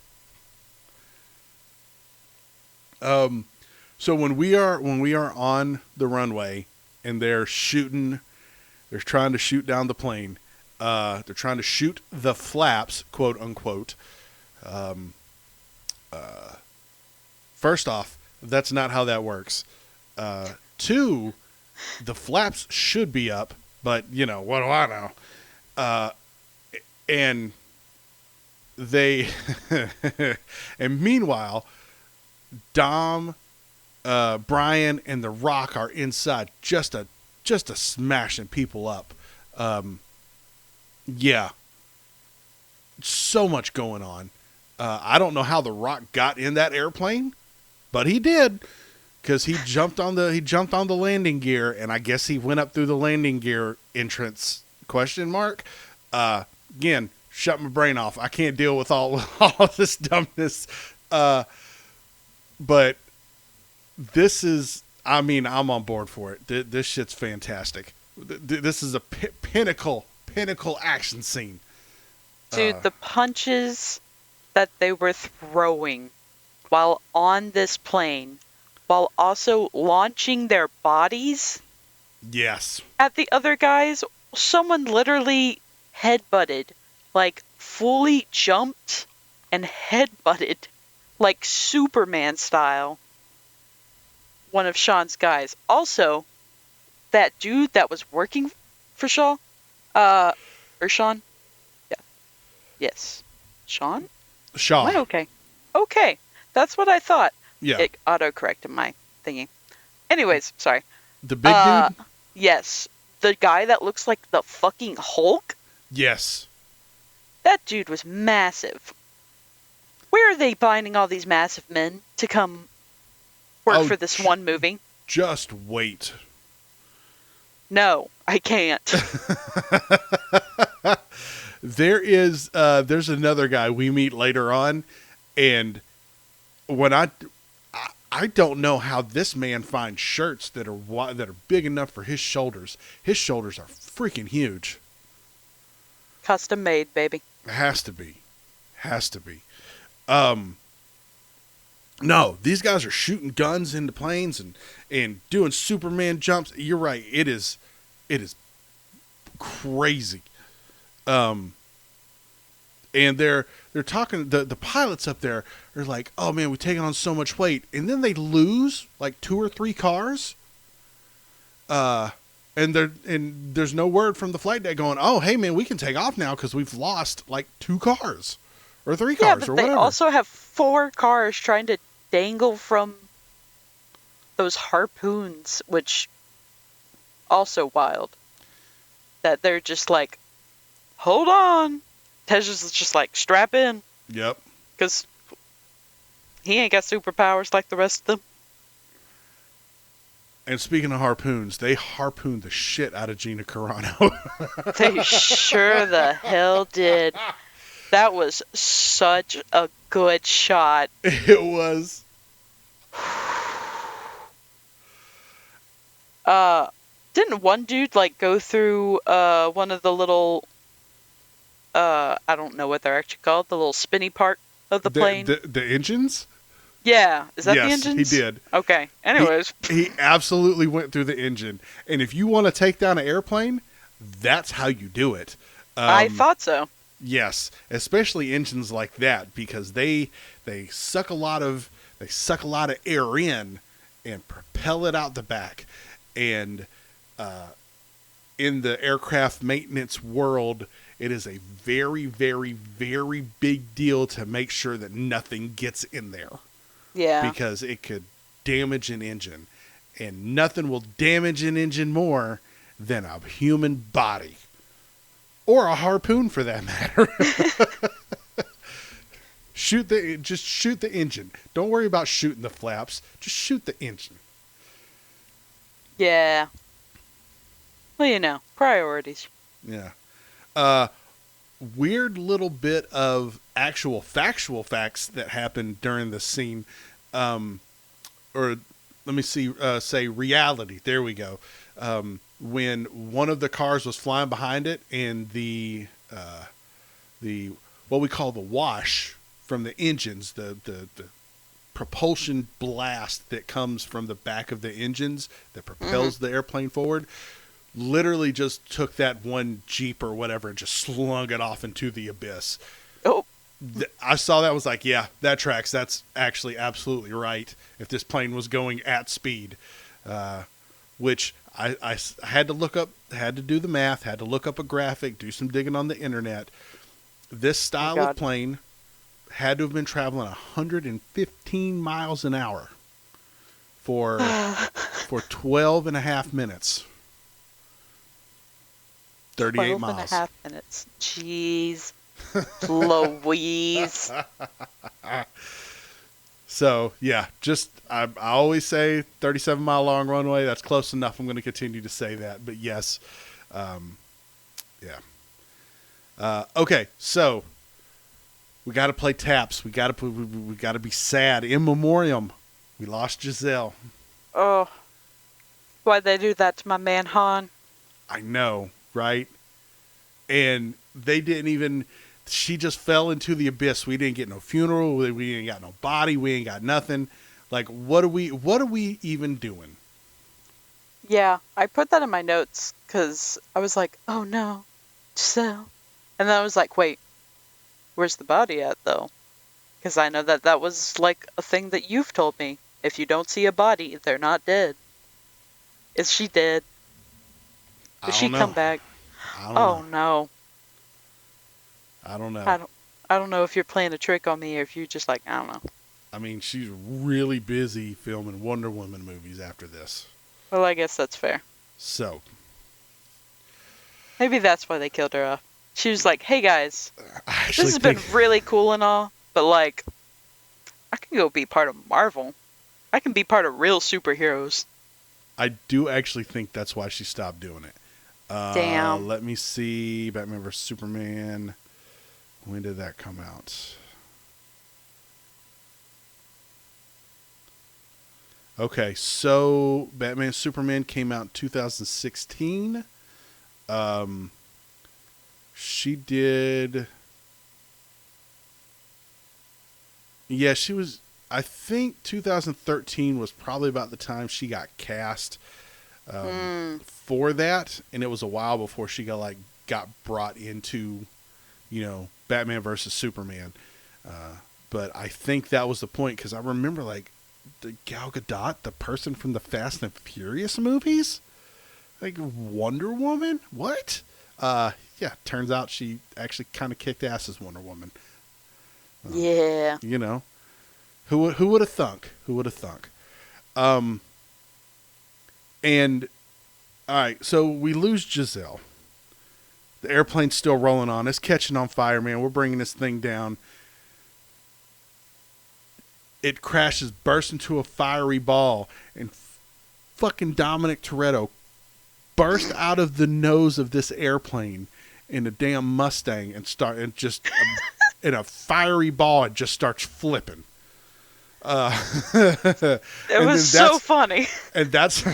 So when we are on the runway and they're trying to shoot down the plane. They're trying to shoot the flaps, quote unquote. First off, that's not how that works. Two, the flaps should be up, but what do I know? And they, and meanwhile, Dom, Brian, and The Rock are inside, just a smashing people up. Yeah, so much going on. I don't know how The Rock got in that airplane, but he did, because he jumped on the landing gear, and I guess he went up through the landing gear entrance? ? Again, shut my brain off. I can't deal with all this dumbness. But this is, I'm on board for it. This shit's fantastic. This is a pinnacle action scene. Dude, the punches that they were throwing while on this plane, while also launching their bodies Yes. at the other guys, someone literally headbutted, like fully jumped and headbutted, like Superman style, one of Sean's guys. Also, that dude that was working for Shaw, or Sean? Yeah. Yes. Sean? Shaw. Am I okay? Okay. That's what I thought. Yeah. It auto-corrected my thingy. Anyways, sorry. The big dude? Yes. The guy that looks like the fucking Hulk? Yes. That dude was massive. Where are they finding all these massive men to come work for this one movie? Just wait. No, I can't. There's another guy we meet later on, and when I don't know how this man finds shirts that are big enough for his shoulders. His shoulders are freaking huge. Custom made, baby. Has to be. No, these guys are shooting guns into planes and doing Superman jumps. You're right. It is crazy. And they're talking, the pilots up there are like, oh man, we've taken on so much weight. And then they lose like 2 or 3 cars. And there's no word from the flight deck going, oh, hey, man, we can take off now because we've lost like 2 cars or 3 Yeah, cars but or they whatever. also have 4 cars trying to dangle from those harpoons, which also wild. That they're just like, hold on. Tejas is just like, strap in, Yep. because he ain't got superpowers like the rest of them. And speaking of harpoons, they harpooned the shit out of Gina Carano. They sure the hell did. That was such a good shot. It was. Didn't one dude like go through one of the little I don't know what they're actually called, the little spinny part of the plane? The engines? Yeah, is that the Yes, engines? he did. Okay. Anyways, He absolutely went through the engine. And if you want to take down an airplane, that's how you do it. I thought so. Yes, especially engines like that, because they suck a lot of air in and propel it out the back. And in the aircraft maintenance world, it is a very, very, very big deal to make sure that nothing gets in there. Yeah. Because it could damage an engine. And nothing will damage an engine more than a human body. Or a harpoon, for that matter. Just shoot the engine. Don't worry about shooting the flaps. Just shoot the engine. Yeah. Well, you know, priorities. Yeah. Weird little bit of actual factual facts that happened during the scene. Or let me see, say reality. There we go. When one of the cars was flying behind it, and the what we call the wash from the engines, the propulsion blast that comes from the back of the engines that propels the airplane forward, literally just took that one Jeep or whatever and just slung it off into the abyss. Oh. I saw that, was like, yeah, that tracks. That's actually absolutely right. If this plane was going at speed, which I had to look up, had to do the math, had to look up a graphic, do some digging on the internet. This style of plane had to have been traveling 115 miles an hour for 12 and a half minutes. 38 miles. 12 and a half minutes. Jeez. Louise. So, yeah, just, I always say 37-mile long runway. That's close enough. I'm going to continue to say that. But yes, yeah. Okay, so we got to play taps. We got to be sad. In memoriam, we lost Giselle. Oh. Why'd they do that to my man Han? I know, right? And they didn't even... She just fell into the abyss. We didn't get no funeral. We ain't got no body. We ain't got nothing. Like, what are we even doing? Yeah, I put that in my notes because I was like, oh no, Giselle. And then I was like, wait, where's the body at though? Because I know that was like a thing that you've told me. If you don't see a body, they're not dead. Is she dead? Did she come back? Oh no. I don't know. I don't know if you're playing a trick on me or if you're just like, I don't know. I mean, she's really busy filming Wonder Woman movies after this. Well, I guess that's fair. So. Maybe that's why they killed her off. She was like, hey guys, this has been really cool and all, but like, I can go be part of Marvel. I can be part of real superheroes. I do actually think that's why she stopped doing it. Damn. Let me see. Batman vs. Superman. When did that come out? Okay, so Batman Superman came out in 2016. She did... Yeah, she was... I think 2013 was probably about the time she got cast for that. And it was a while before she got brought into, Batman versus Superman. But I think that was the point, because I remember the Gal Gadot, the person from the Fast and Furious movies. Like, Wonder Woman? What? Yeah, turns out she actually kind of kicked ass as Wonder Woman. Yeah. You know, who would have thunk? Who would have thunk? And all right, so we lose Giselle. The airplane's still rolling on. It's catching on fire, man. We're bringing this thing down. It crashes, bursts into a fiery ball, and fucking Dominic Toretto burst out of the nose of this airplane in a damn Mustang and just in a fiery ball. It just starts flipping. It was so funny. And that's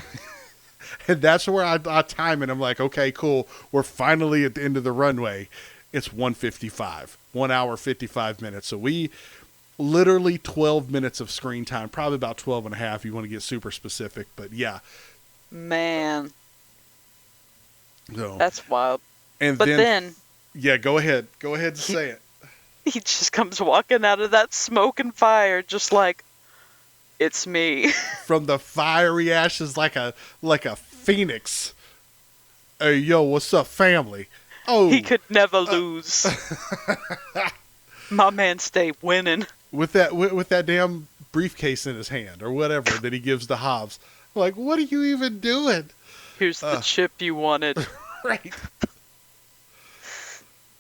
and that's where I time it. I'm like, okay, cool. We're finally at the end of the runway. It's 1:55, 1 hour 55 minutes. So we literally 12 minutes of screen time, probably about 12 and a half. You want to get super specific, but yeah. Man, So that's wild. and But then yeah, go ahead and say it. he just comes walking out of that smoke and fire, just like, it's me. From the fiery ashes like a phoenix. Hey, yo, what's up, family? Oh, He could never lose. My man stay winning. with that damn briefcase in his hand or whatever that he gives to Hobbs. Like, what are you even doing? Here's the chip you wanted. Right.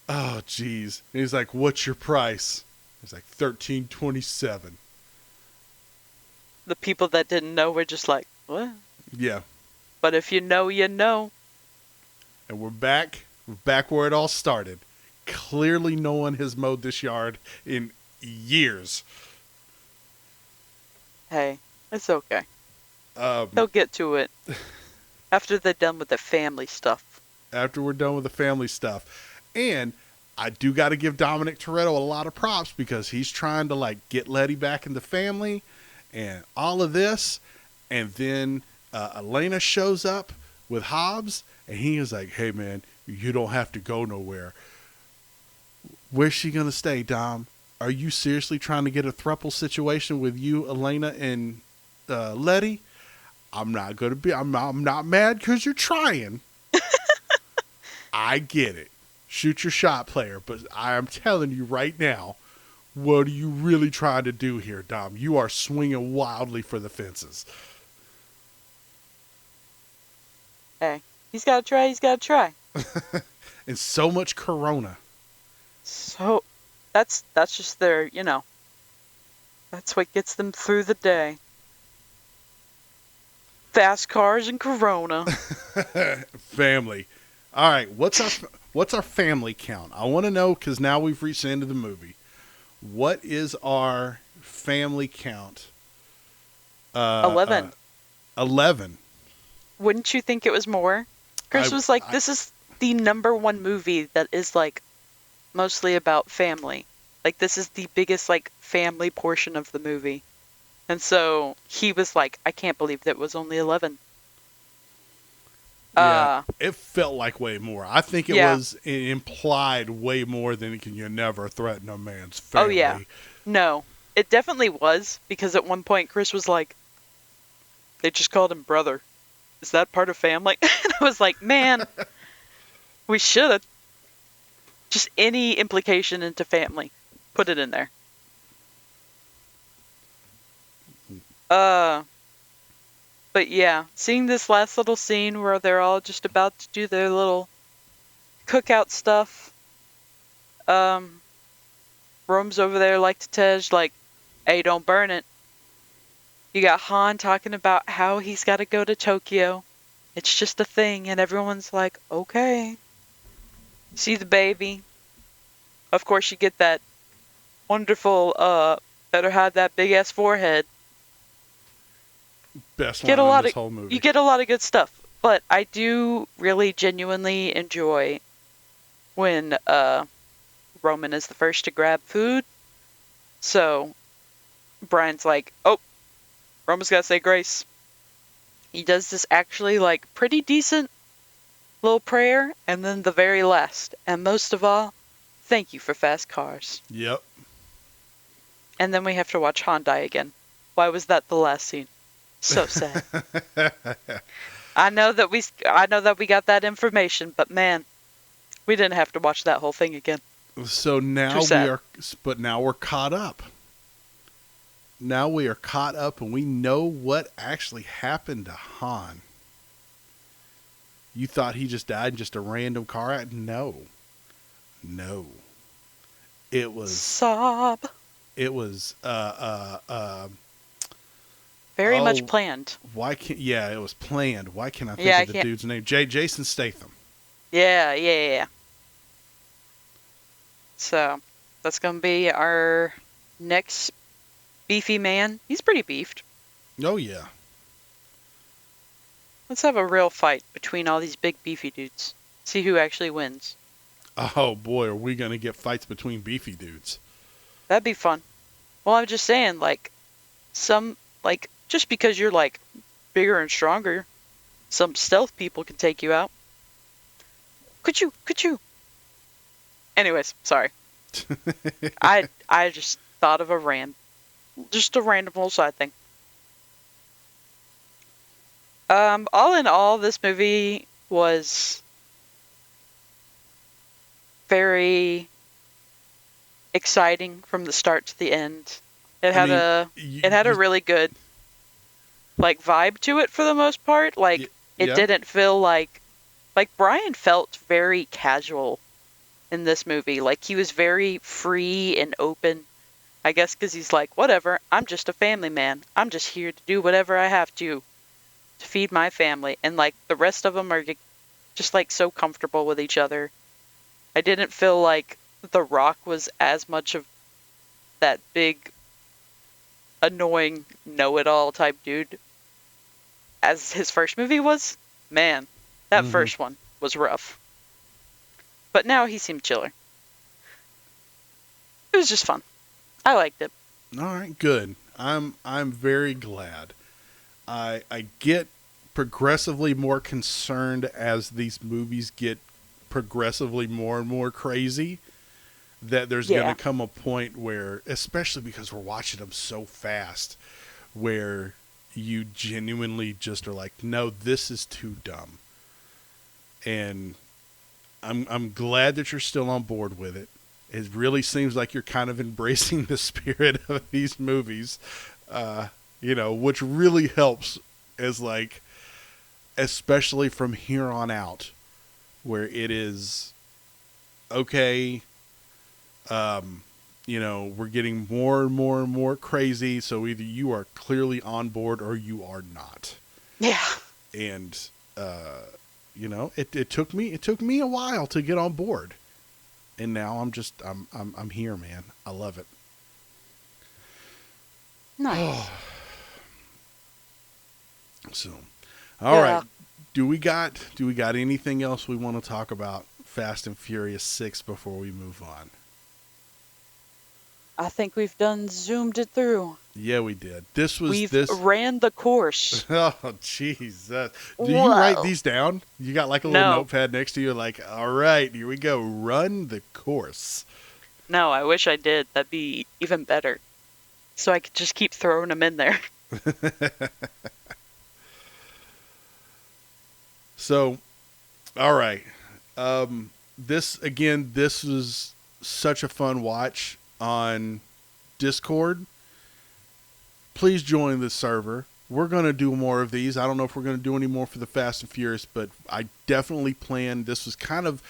Oh, jeez. And he's like, "What's your price?" He's like, $13.27. The people that didn't know were just like, what? Yeah. But if you know, you know. And we're back. We're back where it all started. Clearly, no one has mowed this yard in years. Hey, it's okay. They'll get to it after they're done with the family stuff. After we're done with the family stuff. And I do got to give Dominic Toretto a lot of props because he's trying to like get Letty back in the family and all of this. And then Elena shows up with Hobbs and he is like, "Hey man, you don't have to go nowhere." Where's she going to stay, Dom? Are you seriously trying to get a throuple situation with you, Elena, and Letty? I'm not going to be, I'm not mad because you're trying. I get it. Shoot your shot, player. But I am telling you right now, what are you really trying to do here, Dom? You are swinging wildly for the fences. Hey, he's got to try. And so much Corona. So, that's just their, that's what gets them through the day. Fast cars and Corona. Family. All right, what's our family count? I want to know because now we've reached the end of the movie. What is our family count? 11. 11. Wouldn't you think it was more? Chris was like, this is the #1 movie that is like mostly about family. Like this is the biggest like family portion of the movie. And so he was like, I can't believe that was only 11. Yeah, it felt like way more. I think it was implied way more than "Can you never threaten a man's family?" Oh yeah, no, it definitely was because at one point Chris was like, "They just called him brother. Is that part of family?" And I was like, "Man, we should have just any implication into family, put it in there." But yeah, seeing this last little scene where they're all just about to do their little cookout stuff. Rome's over there like to Tej, like, "Hey, don't burn it." You got Han talking about how he's got to go to Tokyo. It's just a thing, and everyone's like, okay. See the baby. Of course, you get that wonderful, better have that big ass forehead. Best line in this whole movie. You get a lot of good stuff, but I do really genuinely enjoy when Roman is the first to grab food. So Brian's like, "Oh, Roman's got to say grace." He does this actually like pretty decent little prayer, and then the very last, and most of all, thank you for fast cars. Yep. And then we have to watch Han die again. Why was that the last scene? So sad. I know that we got that information, but man, we didn't have to watch that whole thing again. So now Too sad. but now we're caught up. Now we are caught up and we know what actually happened to Han. You thought he just died in just a random car accident? No. No. It was Sob. it was Very much oh, planned. why can't yeah, it was planned. Why can't I think Yeah, I of the can't. dude's name? Jason Statham. Yeah. So that's gonna be our next beefy man. He's pretty beefed. Oh yeah. Let's have a real fight between all these big beefy dudes. See who actually wins. Oh boy, are we gonna get fights between beefy dudes? That'd be fun. Well, I'm just saying, like, just because you're, like, bigger and stronger, some stealth people can take you out. Could you? Anyways, sorry. I just thought of just a random little side thing. All in all, this movie was very exciting from the start to the end. It had a really good like vibe to it for the most part. Like it yeah. didn't feel like Brian felt very casual in this movie. Like he was very free and open. I guess because he's like, whatever, I'm just a family man. I'm just here to do whatever I have to feed my family. And like the rest of them are just like so comfortable with each other. I didn't feel like The Rock was as much of that big, annoying, know-it-all type dude as his first movie was. Man, that first one was rough. But now he seemed chiller. It was just fun. I liked it. All right, good. I'm very glad. I get progressively more concerned as these movies get progressively more and more crazy, that there's going to come a point where, especially because we're watching them so fast, where you genuinely just are like, no, this is too dumb. And I'm glad that you're still on board with it. It really seems like you're kind of embracing the spirit of these movies, which really helps as like, especially from here on out, where it is okay. We're getting more and more and more crazy. So either you are clearly on board or you are not. Yeah. And, it took me a while to get on board. And now I'm here, man. I love it. Nice. So, all right. Do we got anything else we want to talk about Fast and Furious 6 before we move on? I think we've zoomed it through. Yeah, we did. We've ran the course. Oh, jeez. Do you write these down? You got like a little notepad next to you like, all right, here we go. Run the course. No, I wish I did. That'd be even better. So I could just keep throwing them in there. So, all right. This was such a fun watch on Discord. Please join the server. We're going to do more of these. I don't know if we're going to do any more for the Fast and Furious, but I definitely plan. This was kind of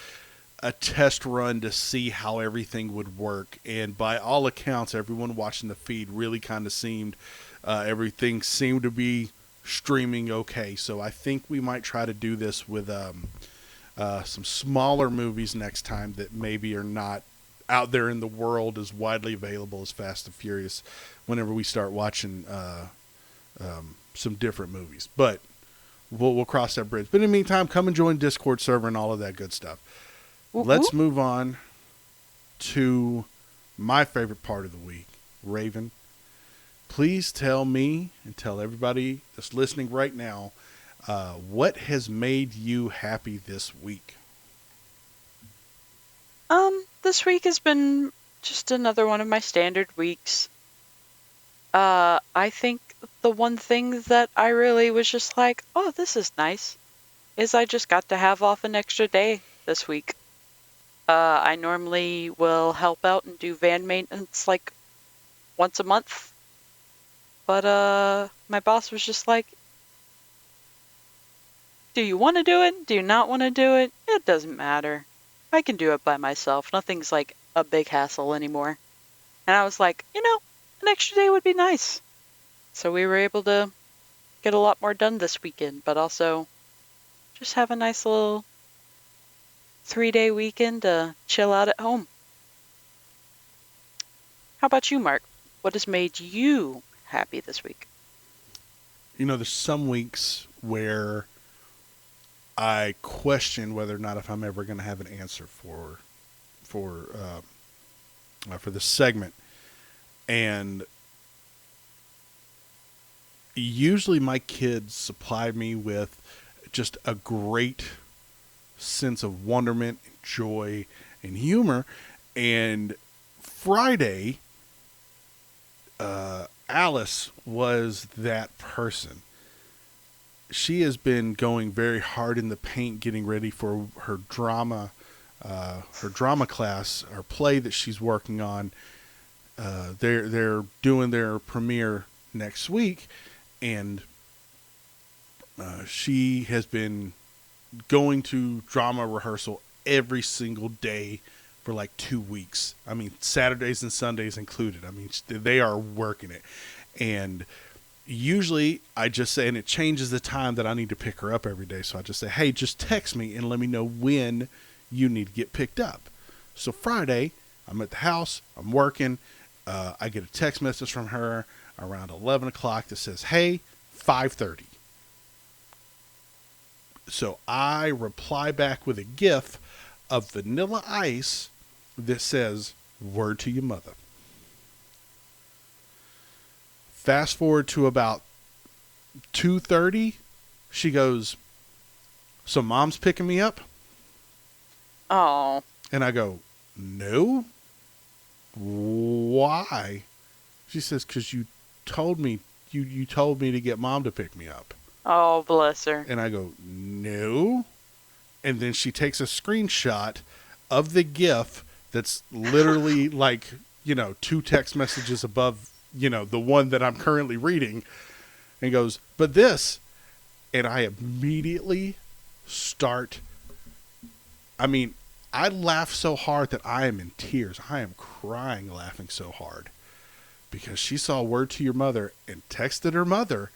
a test run to see how everything would work. And by all accounts, everyone watching the feed really kind of seemed, everything seemed to be streaming okay. So I think we might try to do this with some smaller movies next time that maybe are not out there in the world as widely available as Fast and Furious whenever we start watching some different movies. But we'll cross that bridge. But in the meantime, come and join Discord server and all of that good stuff. Ooh. Let's move on to my favorite part of the week. Raven, please tell me and tell everybody that's listening right now, what has made you happy this week? This week has been just another one of my standard weeks. I think the one thing that I really was just like, oh, this is nice, is I just got to have off an extra day this week. I normally will help out and do van maintenance like once a month. But my boss was just like, do you want to do it? Do you not want to do it? It doesn't matter. I can do it by myself. Nothing's like a big hassle anymore. And I was like, an extra day would be nice. So we were able to get a lot more done this weekend, but also just have a nice little 3-day weekend to chill out at home. How about you, Mark? What has made you happy this week? There's some weeks where I question whether or not if I'm ever going to have an answer for this segment, and usually my kids supply me with just a great sense of wonderment, joy, and humor. And Friday, Alice was that person. She has been going very hard in the paint, getting ready for her drama class, or play that she's working on. They're doing their premiere next week, and she has been going to drama rehearsal every single day for like 2 weeks. I mean, Saturdays and Sundays included. I mean, they are working it. And usually I just say, and it changes the time that I need to pick her up every day. So I just say, hey, just text me and let me know when you need to get picked up. So Friday, I'm at the house, I'm working. I get a text message from her around 11 o'clock that says, hey, 5:30. So I reply back with a GIF of Vanilla Ice that says, word to your mother. Fast forward to about 2:30, she goes, so mom's picking me up? Oh. And I go, no. Why? She says, because you told me to get mom to pick me up. Oh, bless her. And I go, no. And then she takes a screenshot of the GIF that's literally like, 2 text messages above, the one that I'm currently reading, and goes, but this. And I immediately start. I mean, I laugh so hard that I am in tears. I am crying laughing so hard because she saw word to your mother and texted her mother,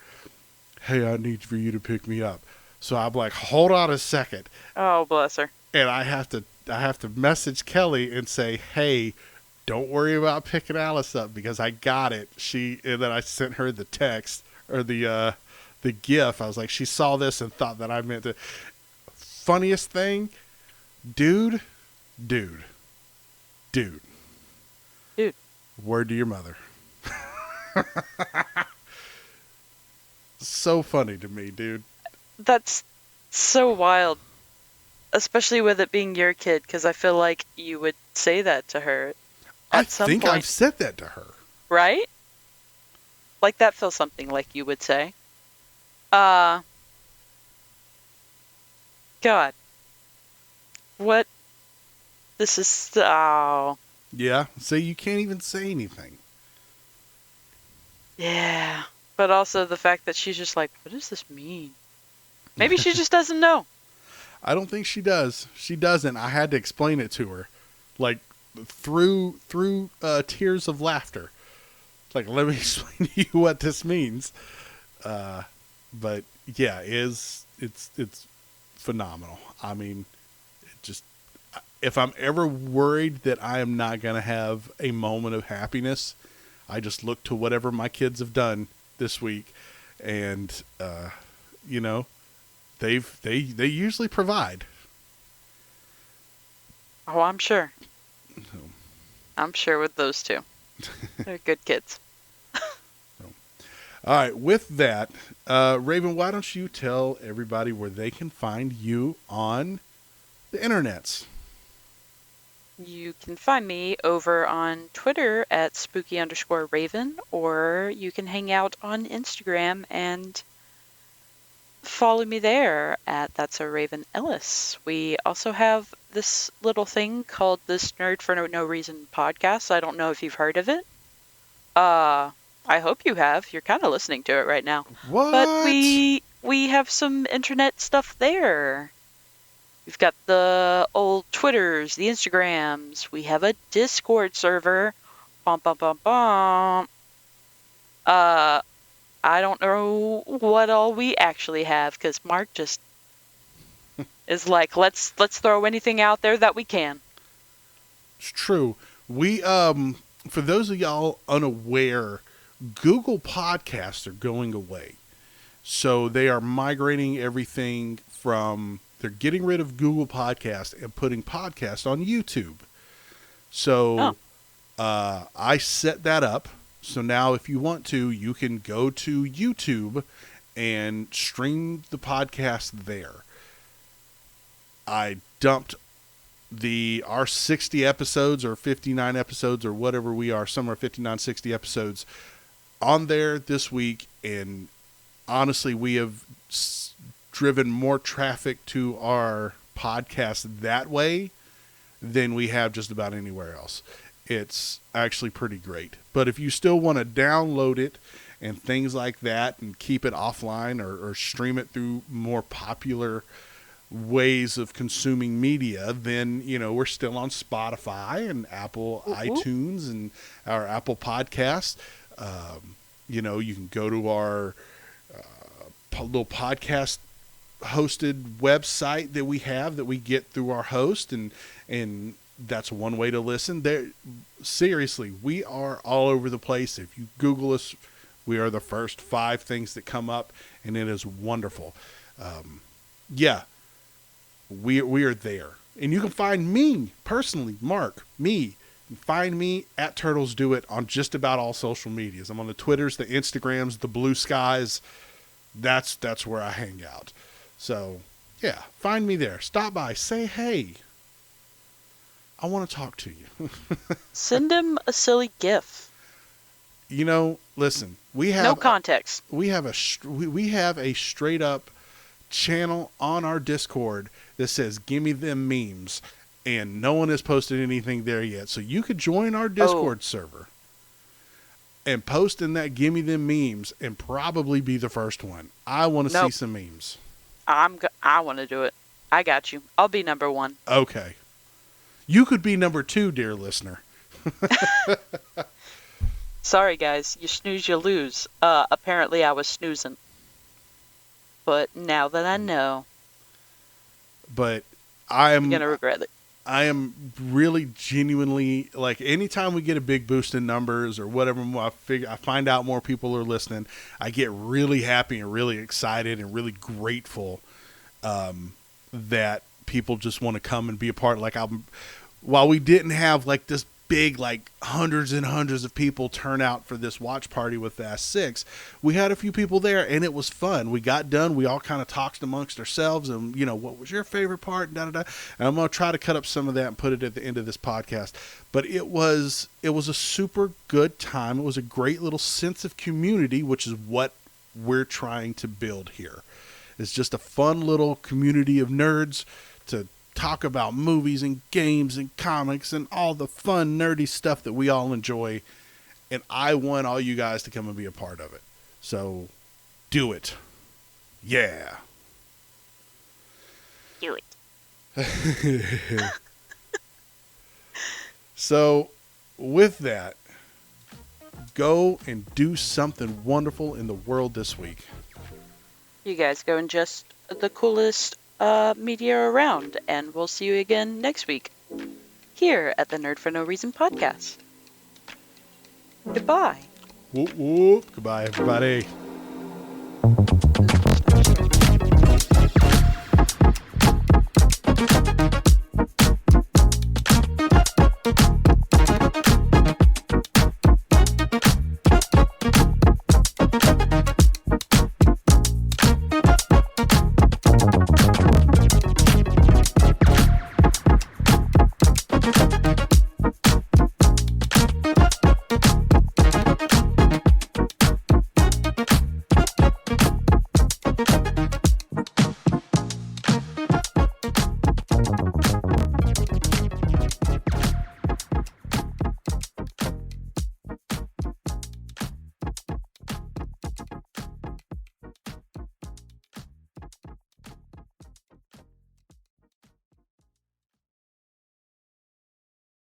hey, I need for you to pick me up. So I'm like, hold on a second. Oh, bless her. And I have to message Kelly and say, hey, don't worry about picking Alice up because I got it. And then I sent her the text or the GIF. I was like, she saw this and thought that I meant to. Funniest thing, dude. Word to your mother. So funny to me, dude. That's so wild, especially with it being your kid, because I feel like you would say that to her at some point. I've said that to her. Right? Like, that feels something like you would say. God. What? This is... Oh. Yeah, so you can't even say anything. Yeah. But also the fact that she's just like, what does this mean? Maybe she just doesn't know. I don't think she does. She doesn't. I had to explain it to her. Like, through tears of laughter. Like, let me explain to you what this means. But yeah, it's phenomenal. I mean, if I'm ever worried that I am not going to have a moment of happiness, I just look to whatever my kids have done this week, and they usually provide. Oh, I'm sure. I'm sure with those two. They're good kids. All right, with that, Raven, why don't you tell everybody where they can find you on the internets? You can find me over on Twitter at spooky_Raven, or you can hang out on Instagram and follow me there at That's a Raven Ellis. We also have this little thing called this Nerd for No Reason podcast. I don't know if you've heard of it. I hope you have. You're kind of listening to it right now. What? But we have some internet stuff there. We've got the old Twitters, the Instagrams. We have a Discord server. Bum, bum, bum, bum. I don't know what all we actually have because Mark just is like, let's throw anything out there that we can. It's true. We for those of y'all unaware, Google Podcasts are going away. So they are migrating everything from, they're getting rid of Google Podcasts and putting podcasts on YouTube. So I set that up. So now if you want to, you can go to YouTube and stream the podcast there. I dumped our 60 episodes or 59 episodes or whatever we are, somewhere 59, 60 episodes on there this week. And honestly, we have driven more traffic to our podcast that way than we have just about anywhere else. It's actually pretty great. But if you still want to download it and things like that and keep it offline or stream it through more popular ways of consuming media, then, we're still on Spotify and Apple iTunes and our Apple Podcasts. You can go to our little podcast hosted website that we have that we get through our host, and that's one way to listen. There, seriously, we are all over the place. If you Google us, we are the first 5 things that come up, and it is wonderful. We are there. And you can find me, personally, Mark, you can find me at Turtles Do It on just about all social medias. I'm on the Twitters, the Instagrams, the Blue Skies. That's where I hang out. So, yeah, find me there. Stop by, say hey. I want to talk to you. Send him a silly GIF. Listen, we have no context. We have a straight up channel on our Discord that says "Gimme them memes," and no one has posted anything there yet. So you could join our Discord server and post in that "Gimme them memes" and probably be the first one. I want to see some memes. I want to do it. I got you. I'll be number 1. Okay. You could be number 2, dear listener. Sorry, guys. You snooze, you lose. Apparently I was snoozing. But now that I know. But I'm going to regret it. I am really genuinely, like, anytime we get a big boost in numbers or whatever, I find out more people are listening, I get really happy and really excited and really grateful that people just want to come and be a part. Like, while we didn't have like this big, like, hundreds and hundreds of people turn out for this watch party with Fast 6, we had a few people there and it was fun. We got done. We all kind of talked amongst ourselves and, what was your favorite part? And And I'm going to try to cut up some of that and put it at the end of this podcast. But it was a super good time. It was a great little sense of community, which is what we're trying to build here. It's just a fun little community of nerds to talk about movies and games and comics and all the fun, nerdy stuff that we all enjoy. And I want all you guys to come and be a part of it. So, do it. Yeah. Do it. So, with that, go and do something wonderful in the world this week. You guys go and just the coolest media around, and we'll see you again next week here at the Nerd for No Reason podcast. Goodbye. Whoop whoop. Goodbye, everybody.